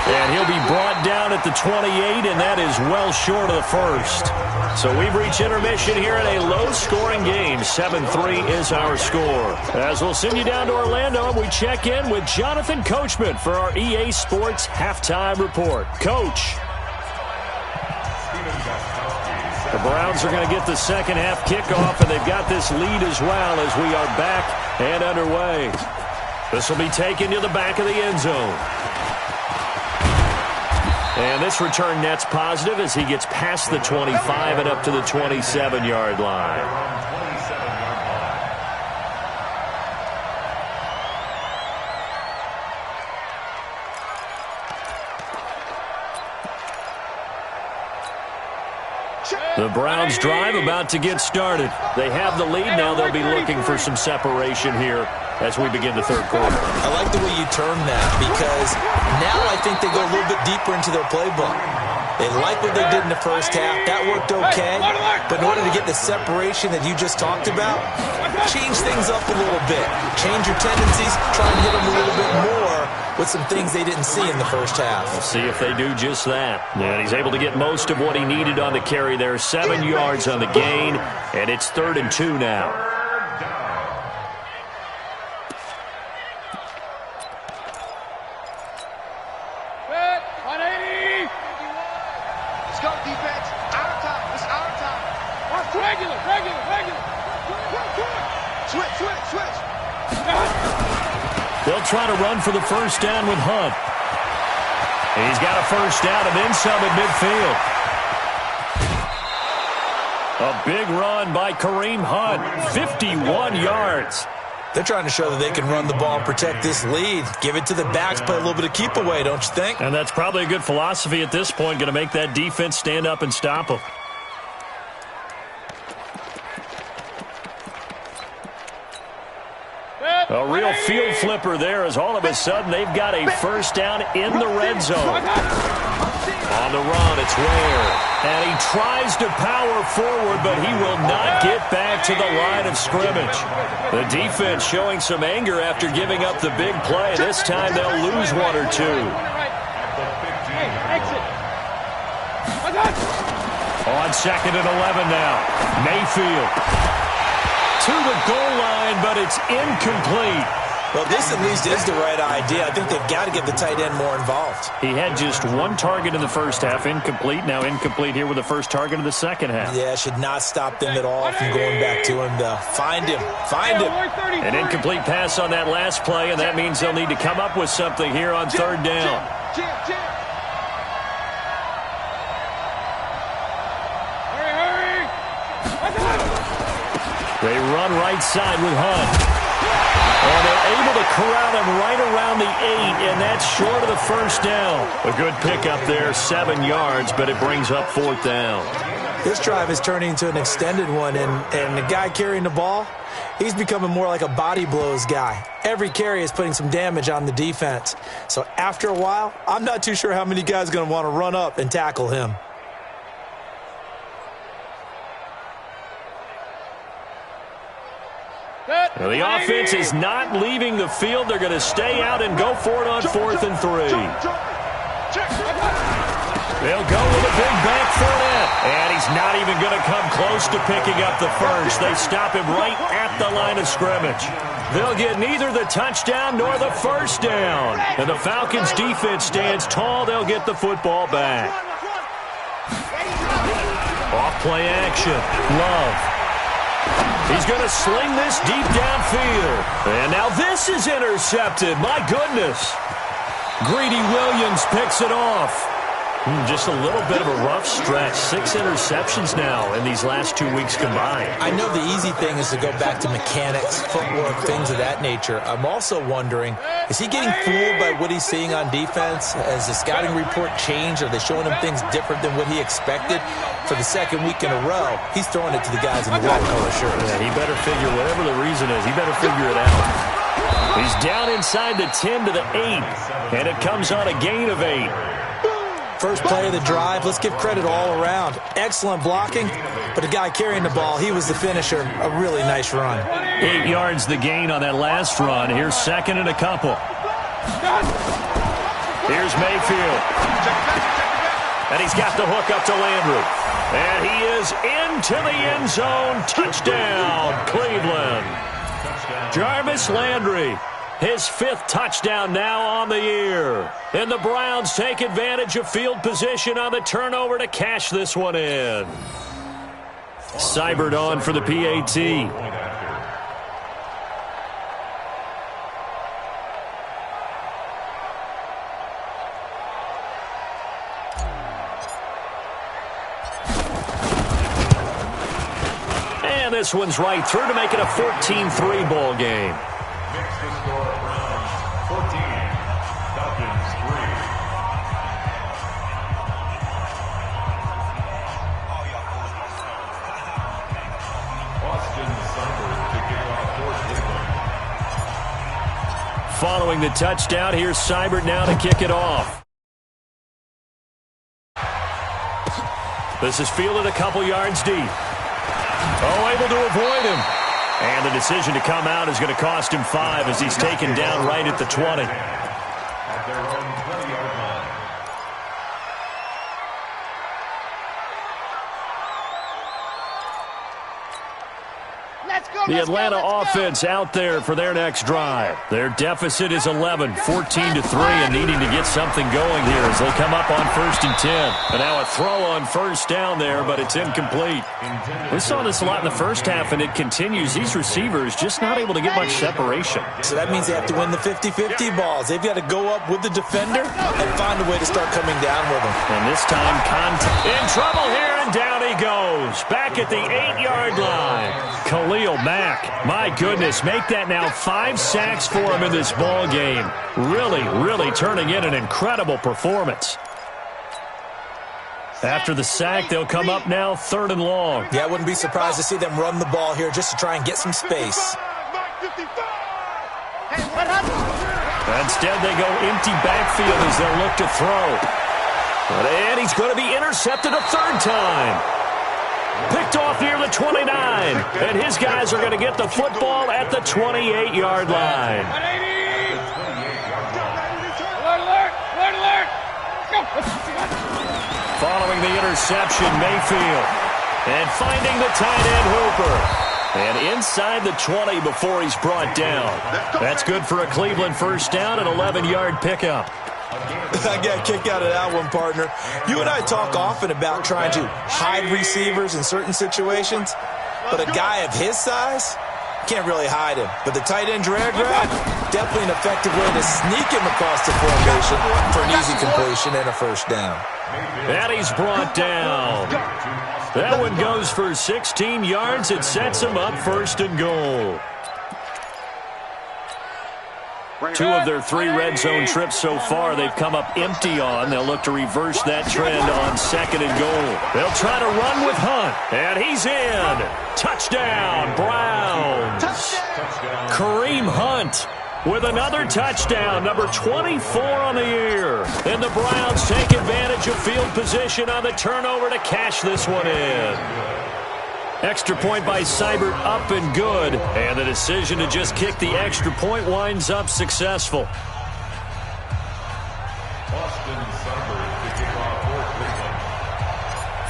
And he'll be brought down at the 28, and that is well short of the first. So we've reached intermission here in a low-scoring game. 7-3 is our score. As we'll send you down to Orlando, we check in with Jonathan Coachman for our EA Sports Halftime Report. Coach. The Browns are going to get the second half kickoff, and they've got this lead as well as we are back and underway. This will be taken to the back of the end zone. And this return net's positive as he gets past the 25 and up to the 27-yard line. The Browns drive about to get started. They have the lead. Now they'll be looking for some separation here as we begin the third quarter. I like the way you term that because now I think they go a little bit deeper into their playbook. They like what they did in the first half. That worked okay. But in order to get the separation that you just talked about, change things up a little bit. Change your tendencies. Try and hit them a little bit more with some things they didn't see in the first half. We'll see if they do just that. And he's able to get most of what he needed on the carry there. 7 yards on the gain, and it's 3rd and 2 now. Let's go, defense. Our time. It's our time. Regular. Switch. They'll try to run for the first down with Hunt. He's got a first down and then some at midfield. A big run by Kareem Hunt. 51 yards. They're trying to show that they can run the ball and protect this lead. Give it to the backs, play a little bit of keep away, don't you think? And that's probably a good philosophy at this point. Going to make that defense stand up and stop them. A real field flipper there as all of a sudden they've got a first down in the red zone. On the run, it's Ware. And he tries to power forward, but he will not get back to the line of scrimmage. The defense showing some anger after giving up the big play. This time they'll lose 1 or 2. On 2nd and 11 now. Mayfield to the goal line, but it's incomplete. Well, this at least is the right idea. I think they've got to get the tight end more involved. He had just one target in the first half, incomplete. Now incomplete here with the first target of the second half. Yeah, should not stop them at all from going back to him, though. Find him. Find him. An incomplete pass on that last play, and that means they'll need to come up with something here on third down. They run right side with Hunt. And they're able to corral him right around the 8, and that's short of the first down. A good pickup there, 7 yards, but it brings up fourth down. This drive is turning into an extended one, and the guy carrying the ball, he's becoming more like a body blows guy. Every carry is putting some damage on the defense. So after a while, I'm not too sure how many guys are going to want to run up and tackle him. Well, the offense is not leaving the field. They're going to stay out and go for it on 4th and 3. They'll go with a big back foot in. And he's not even going to come close to picking up the first. They stop him right at the line of scrimmage. They'll get neither the touchdown nor the first down. And the Falcons defense stands tall. They'll get the football back. Off play action. Love. He's going to sling this deep downfield. And now this is intercepted. My goodness. Greedy Williams picks it off. Just a little bit of a rough stretch. 6 interceptions now in these last 2 weeks combined. I know the easy thing is to go back to mechanics, footwork, things of that nature. I'm also wondering, is he getting fooled by what he's seeing on defense? Has the scouting report changed? Are they showing him things different than what he expected? For the second week in a row, he's throwing it to the guys in the red color shirts. Yeah, he better figure, whatever the reason is, he better figure it out. He's down inside the 10 to the 8, and it comes on a gain of 8. First play of the drive, let's give credit all around. Excellent blocking, but the guy carrying the ball, he was the finisher. A really nice run. 8 yards the gain on that last run. Here's second and a couple. Here's Mayfield. And he's got the hook up to Landry. And he is into the end zone. Touchdown, Cleveland. Jarvis Landry. His 5th touchdown now on the year. And the Browns take advantage of field position on the turnover to cash this one in. Seibert on for the PAT. And this one's right through to make it a 14-3 ball game. Next to score, Browns 14, Falcons 3. Austin Seibert to kick off for Cleveland. Following the touchdown, here's Seibert now to kick it off. This is fielded a couple yards deep. Oh, able to avoid him. And the decision to come out is going to cost him 5 as he's taken down right at the 20. At their own 20-yard line. The Atlanta offense out there for their next drive. Their deficit is 11, 14-3, and needing to get something going here as they come up on 1st and 10. And now a throw on first down there, but it's incomplete. We saw this a lot in the first half, and it continues. These receivers just not able to get much separation. So that means they have to win the 50-50 balls. They've got to go up with the defender and find a way to start coming down with them. And this time, contact. In trouble here, and down he goes. Back at the 8-yard line. Khalil Mack, my goodness, make that now 5 sacks for him in this ball game. Really turning in an incredible performance. After the sack, they'll come up now 3rd and long. Yeah, I wouldn't be surprised to see them run the ball here just to try and get some space. Instead, they go empty backfield as they'll look to throw. And he's going to be intercepted a 3rd time. Picked off near the 29. And his guys are going to get the football at the 28-yard line. Following the interception, Mayfield. And finding the tight end, Hooper. And inside the 20 before he's brought down. That's good for a Cleveland first down, an 11-yard pickup. I got a kick out of that one, partner. You and I talk often about trying to hide receivers in certain situations, but a guy of his size can't really hide him. But the tight end drag route, definitely an effective way to sneak him across the formation for an easy completion and a first down. And he's brought down. That one goes for 16 yards. It sets him up first and goal. 2 of their 3 red zone trips so far they've come up empty on. They'll look to reverse that trend on second and goal. They'll try to run with Hunt. And he's in. Touchdown, Browns. Kareem Hunt with another touchdown, number 24 on the year. And the Browns take advantage of field position on the turnover to cash this one in. Extra point by Seibert, up and good. And the decision to just kick the extra point winds up successful.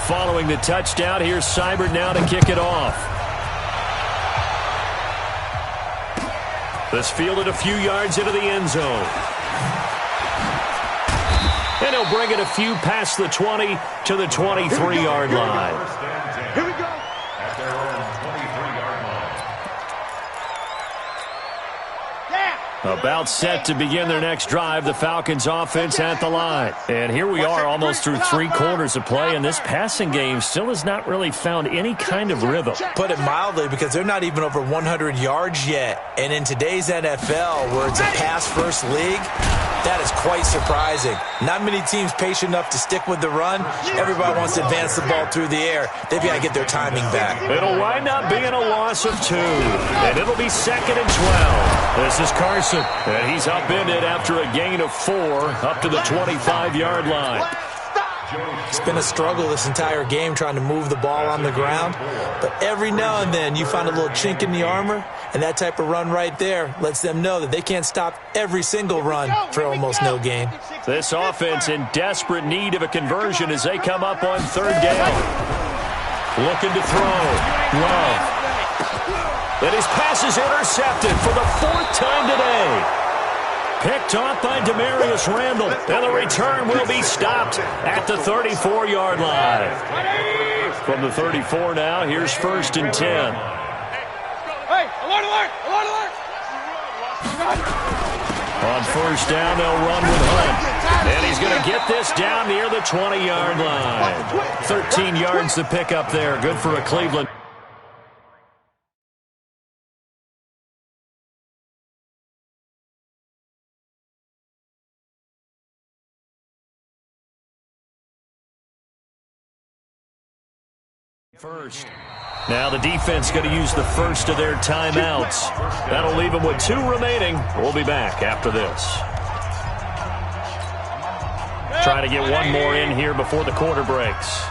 Following the touchdown, here's Seibert now to kick it off. This fielded a few yards into the end zone. And he'll bring it a few past the 20 to the 23-yard line. Here we go. About set to begin their next drive, the Falcons offense at the line. And here we are almost through 3 quarters of play, and this passing game still has not really found any kind of rhythm. Put it mildly, because they're not even over 100 yards yet. And in today's NFL, where it's a pass-first league, that is quite surprising. Not many teams patient enough to stick with the run. Everybody wants to advance the ball through the air. They've got to get their timing back. It'll wind up being a loss of 2, and it'll be 2nd and 12. This is Carson, and he's upended after a gain of 4 up to the 25-yard line. It's been a struggle this entire game trying to move the ball on the ground. But every now and then you find a little chink in the armor, and that type of run right there lets them know that they can't stop every single run for almost no gain. This offense in desperate need of a conversion as they come up on 3rd down. Looking to throw. Love. And his pass is intercepted for the 4th time today. Picked off by Demarius Randall, and the return will be stopped at the 34-yard line. From the 34 now, here's 1st and 10. Hey, alert, alert, alert, alert. On 1st down, they'll run with Hunt. And he's going to get this down near the 20-yard line. 13 yards to pick up there. Good for a Cleveland. First. Now the defense going to use the first of their timeouts. That'll leave them with 2 remaining. We'll be back after this. Try to get one more in here before the quarter breaks.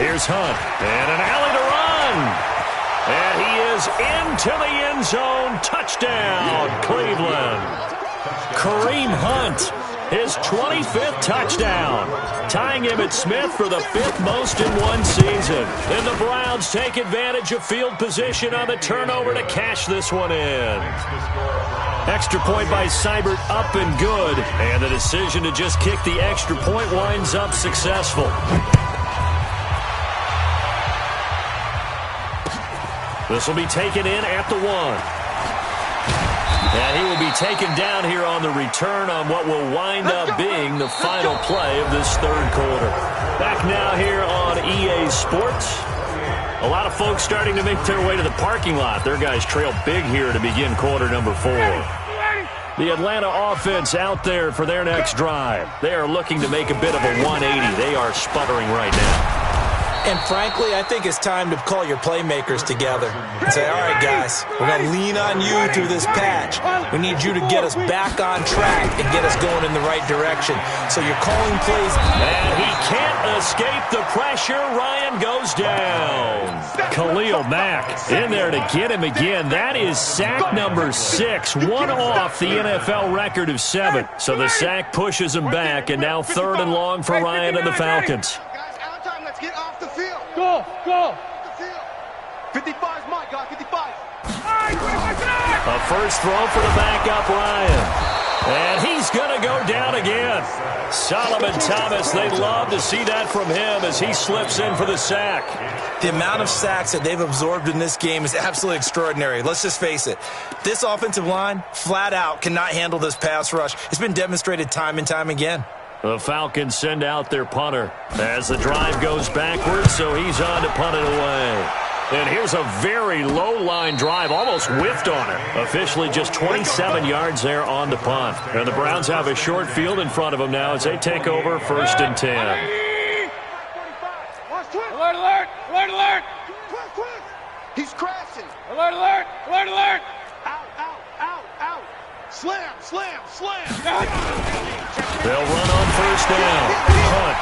Here's Hunt, and an alley to run. And he is into the end zone. Touchdown, Cleveland. Kareem Hunt. His 25th touchdown, tying Emmitt Smith for the 5th most in one season. And the Browns take advantage of field position on the turnover to cash this one in. Extra point by Seibert, up and good. And the decision to just kick the extra point winds up successful. This will be taken in at the 1. And he will be taken down here on the return on what will wind up being the final play of this 3rd quarter. Back now here on EA Sports. A lot of folks starting to make their way to the parking lot. Their guys trail big here to begin quarter number 4. The Atlanta offense out there for their next drive. They are looking to make a bit of a 180. They are sputtering right now. And frankly, I think it's time to call your playmakers together and say, all right, guys, we're going to lean on you through this patch. We need you to get us back on track and get us going in the right direction. So you're calling plays. And he can't escape the pressure. Ryan goes down. Khalil Mack in there to get him again. That is sack number 6, one off the NFL record of 7. So the sack pushes him back, and now 3rd and long for Ryan and the Falcons. get off the field. Go. Off the field. 55 is my guy, 55. A first throw for the backup Ryan. And he's going to go down again. Solomon Thomas, they'd love to see that from him as he slips in for the sack. The amount of sacks that they've absorbed in this game is absolutely extraordinary. Let's just face it. This offensive line, flat out, cannot handle this pass rush. It's been demonstrated time and time again. The Falcons send out their punter as the drive goes backwards, so he's on to punt it away. And here's a very low-line drive, almost whiffed on it. Officially just 27 yards there on the punt. And the Browns have a short field in front of them now as they take over 1st and 10. Alert, alert, alert, alert. Quick. He's crashing. Alert, alert, alert, alert. Out. Slam. They'll run on 1st down. Punt.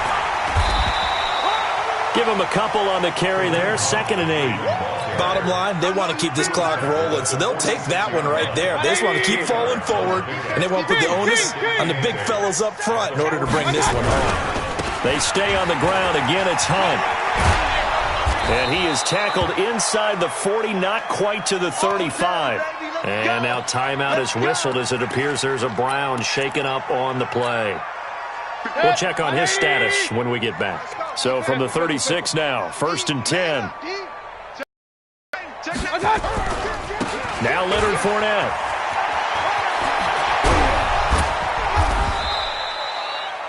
Give them a couple on the carry there. 2nd and 8. Bottom line, they want to keep this clock rolling, so they'll take that one right there. They just want to keep falling forward, and they want to put the onus on the big fellas up front in order to bring this one home. They stay on the ground. Again, it's Hunt. And he is tackled inside the 40, not quite to the 35. And now timeout is whistled as it appears there's a Brown shaken up on the play. We'll check on his status when we get back. So from the 36 now, 1st and 10. Now Leonard Fournette.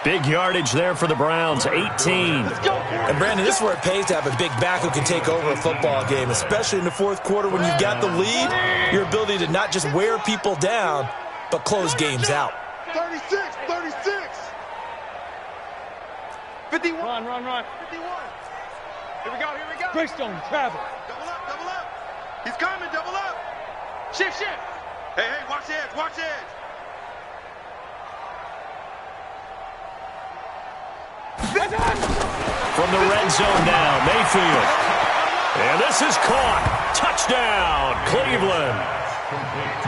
Big yardage there for the Browns, 18. And Brandon, this is where it pays to have a big back who can take over a football game, especially in the 4th quarter when you've got the lead. Your ability to not just wear people down, but close games out. 36. 51. Run. 51. Here we go. Greystone, travel. Double up. He's coming, double up. Shift. Hey, watch the edge. From the red zone now, Mayfield. And this is caught. Touchdown, Cleveland.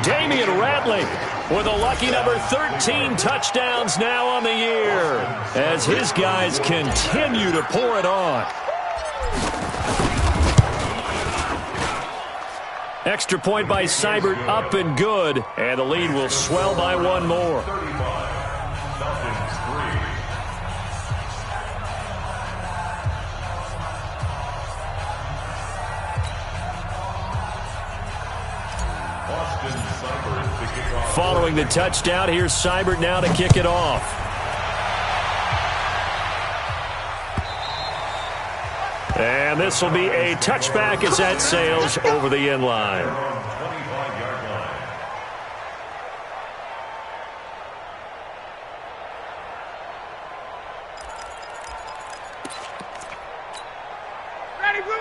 Damian Ratley with a lucky number 13 touchdowns now on the year as his guys continue to pour it on. Extra point by Seibert, up and good, and the lead will swell by one more. Following the touchdown, here's Seibert now to kick it off. And this will be a touchback as that sails over the end line.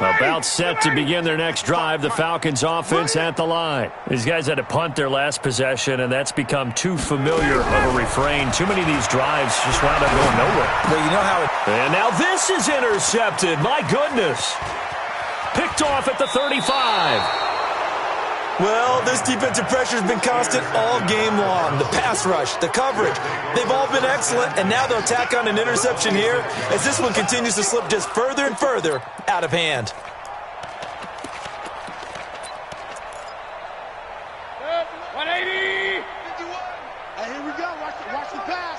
About set to begin their next drive, the Falcons offense at the line. These guys had to punt their last possession, and that's become too familiar of a refrain. Too many of these drives just wound up going nowhere. Well, you know how it... And now this is intercepted. My goodness. Picked off at the 35. Well, this defensive pressure has been constant all game long. The pass rush, the coverage, they've all been excellent, and now they'll tack on an interception here as this one continues to slip just further and further out of hand. 180. 51. Hey, here we go. Watch the pass.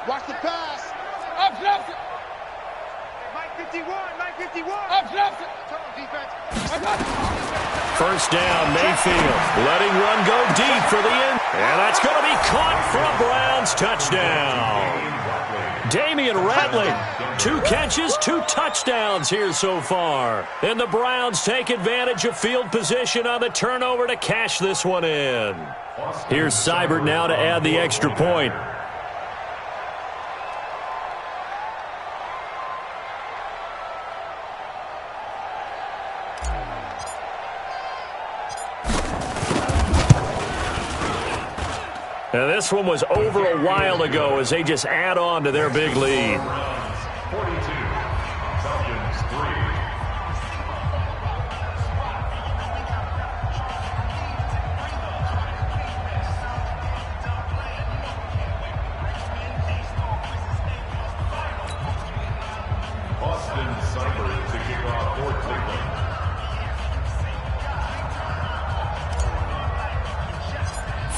Watch the pass. Up, left. Mike 51. Up, left. Come on, defense. First down, Mayfield. Letting one go deep for the end. And that's going to be caught for a Browns touchdown. Damian Ratley, 2 catches, 2 touchdowns here so far. And the Browns take advantage of field position on the turnover to cash this one in. Here's Seibert now to add the extra point. Now this one was over a while ago as they just add on to their big lead. 42, Falcons 3. Austin Seibert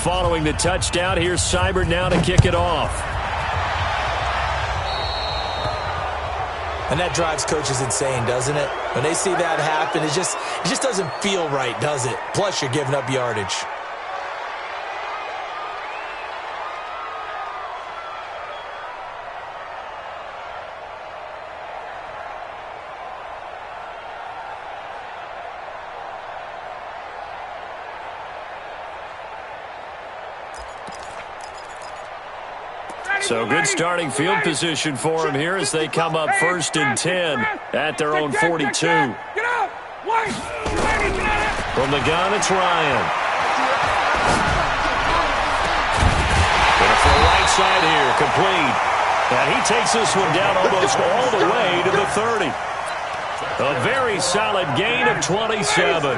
following the touchdown. Here's Seibert now to kick it off. And that drives coaches insane, doesn't it? When they see that happen, it just doesn't feel right, does it? Plus, you're giving up yardage. So good starting field position for him here as they come up 1st and 10 at their own 42. From the gun, it's Ryan. Going for the right side here, complete. And he takes this one down almost all the way to the 30. A very solid gain of 27.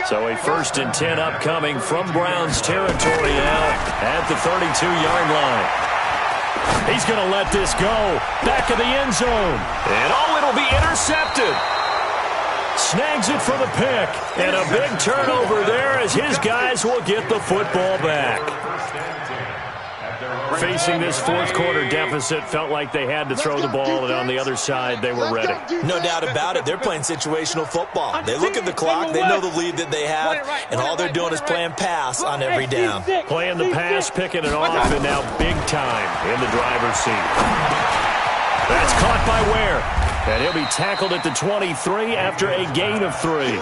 So a 1st and 10 upcoming from Browns territory now at the 32-yard line. He's going to let this go. Back of the end zone. And it'll be intercepted. Snags it for the pick. And a big turnover there as his guys will get the football back. Facing this fourth-quarter deficit, felt like they had to throw the ball, and on the other side, they were ready. No doubt about it. They're playing situational football. They look at the clock, they know the lead that they have, and all they're doing is playing pass on every down. Playing the pass, picking it off, and now big time in the driver's seat. That's caught by Ware, and he'll be tackled at the 23 after a gain of 3.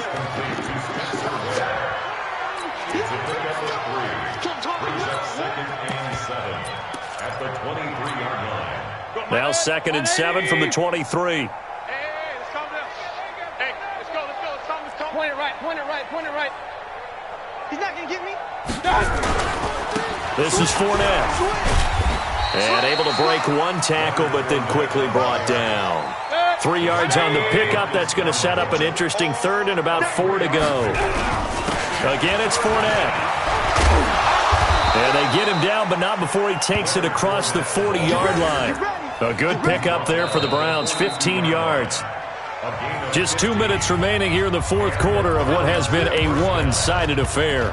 Now 2nd and 7 from the 23. Hey, let's calm down. Hey, let's go. Let's calm. Point it right. He's not going to get me. This is Fournette. And able to break one tackle, but then quickly brought down. 3 yards on the pickup. That's going to set up an interesting 3rd and about 4 to go. Again, it's Fournette. And they get him down, but not before he takes it across the 40-yard line. A good pickup there for the Browns, 15 yards. Just 2 minutes remaining here in the fourth quarter of what has been a one-sided affair.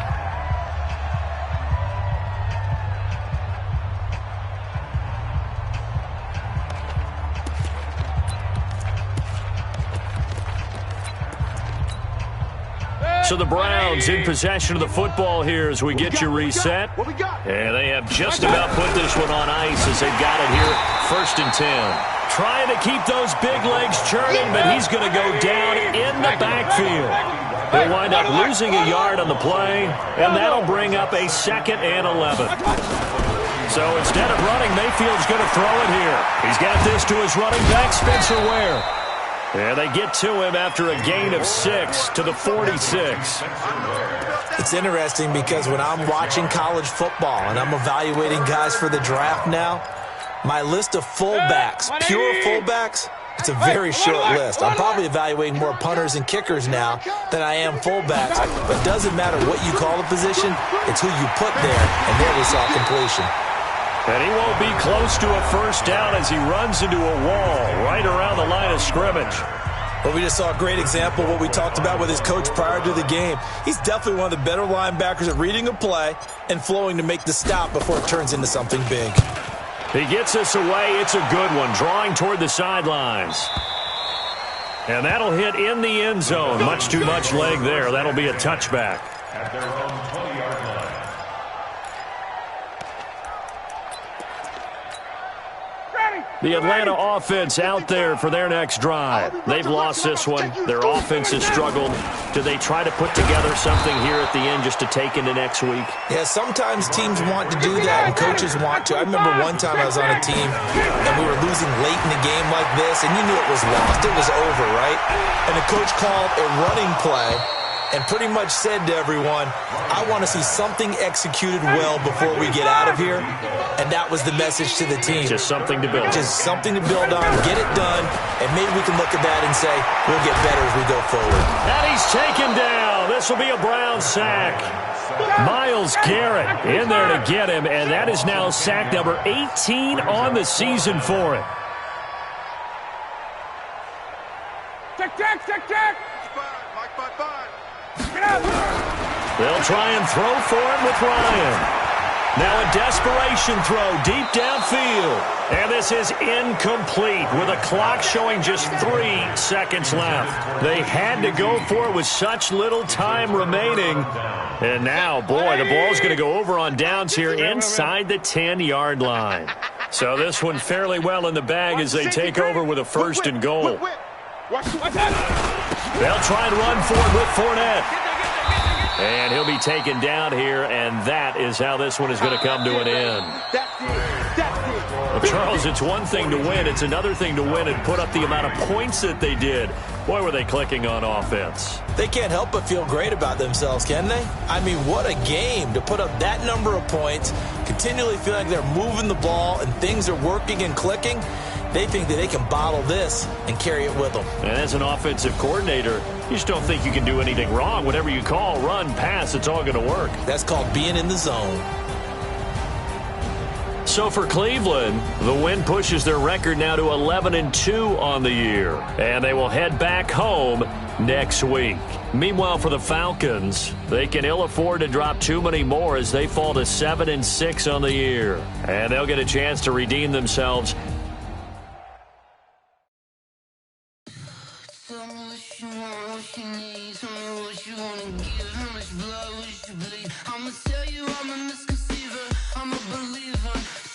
So the Browns in possession of the football here as we get you reset. And they have just about put this one on ice as they've got it here, 1st and 10. Trying to keep those big legs churning, but he's going to go down in the backfield. He'll wind up losing a yard on the play, and that'll bring up a 2nd and 11. So instead of running, Mayfield's going to throw it here. He's got this to his running back, Spencer Ware. And they get to him after a gain of 6 to the 46. It's interesting because when I'm watching college football and I'm evaluating guys for the draft now, my list of fullbacks, pure fullbacks, it's a very short list. I'm probably evaluating more punters and kickers now than I am fullbacks. But it doesn't matter what you call the position, it's who you put there. And there we saw completion. And he won't be close to a 1st down as he runs into a wall right around the line of scrimmage. Well, we just saw a great example of what we talked about with his coach prior to the game. He's definitely one of the better linebackers at reading a play and flowing to make the stop before it turns into something big. He gets this away. It's a good one, drawing toward the sidelines. And that'll hit in the end zone. Much too much leg there. That'll be a touchback. At their own 20-yard line. The Atlanta offense out there for their next drive. They've lost this one. Their offense has struggled. Do they try to put together something here at the end just to take into next week? Yeah, sometimes teams want to do that and coaches want to. I remember one time I was on a team and we were losing late in the game like this, and you knew it was lost. It was over, right? And the coach called a running play and pretty much said to everyone, I want to see something executed well before we get out of here. And that was the message to the team. Just something to build on. Just something to build on, get it done, and maybe we can look at that and say, we'll get better as we go forward. And he's taken down. This will be a Brown sack. Myles Garrett in there to get him, and that is now sack number 18 on the season for him. Tick, tick, tick, tick. Mike, 5. Get out. They'll try and throw for him with Ryan. Now a desperation throw deep downfield. And this is incomplete with a clock showing just 3 seconds left. They had to go for it with such little time remaining. And now, boy, the ball's going to go over on downs here inside the 10-yard line. So this one fairly well in the bag as they take over with a 1st and goal. They'll try and run for it with Fournette. And he'll be taken down here, and that is how this one is going to come to an end. Well, Charles, it's one thing to win. It's another thing to win and put up the amount of points that they did. Boy, were they clicking on offense. They can't help but feel great about themselves, can they? I mean, what a game to put up that number of points, continually feel like they're moving the ball and things are working and clicking. They think that they can bottle this and carry it with them. And as an offensive coordinator, you just don't think you can do anything wrong. Whatever you call, run, pass, it's all going to work. That's called being in the zone. So for Cleveland, the win pushes their record now to 11-2 on the year. And they will head back home next week. Meanwhile, for the Falcons, they can ill afford to drop too many more as they fall to 7-6 on the year. And they'll get a chance to redeem themselves. I'ma tell you I'm a misconceiver, I'm a believer.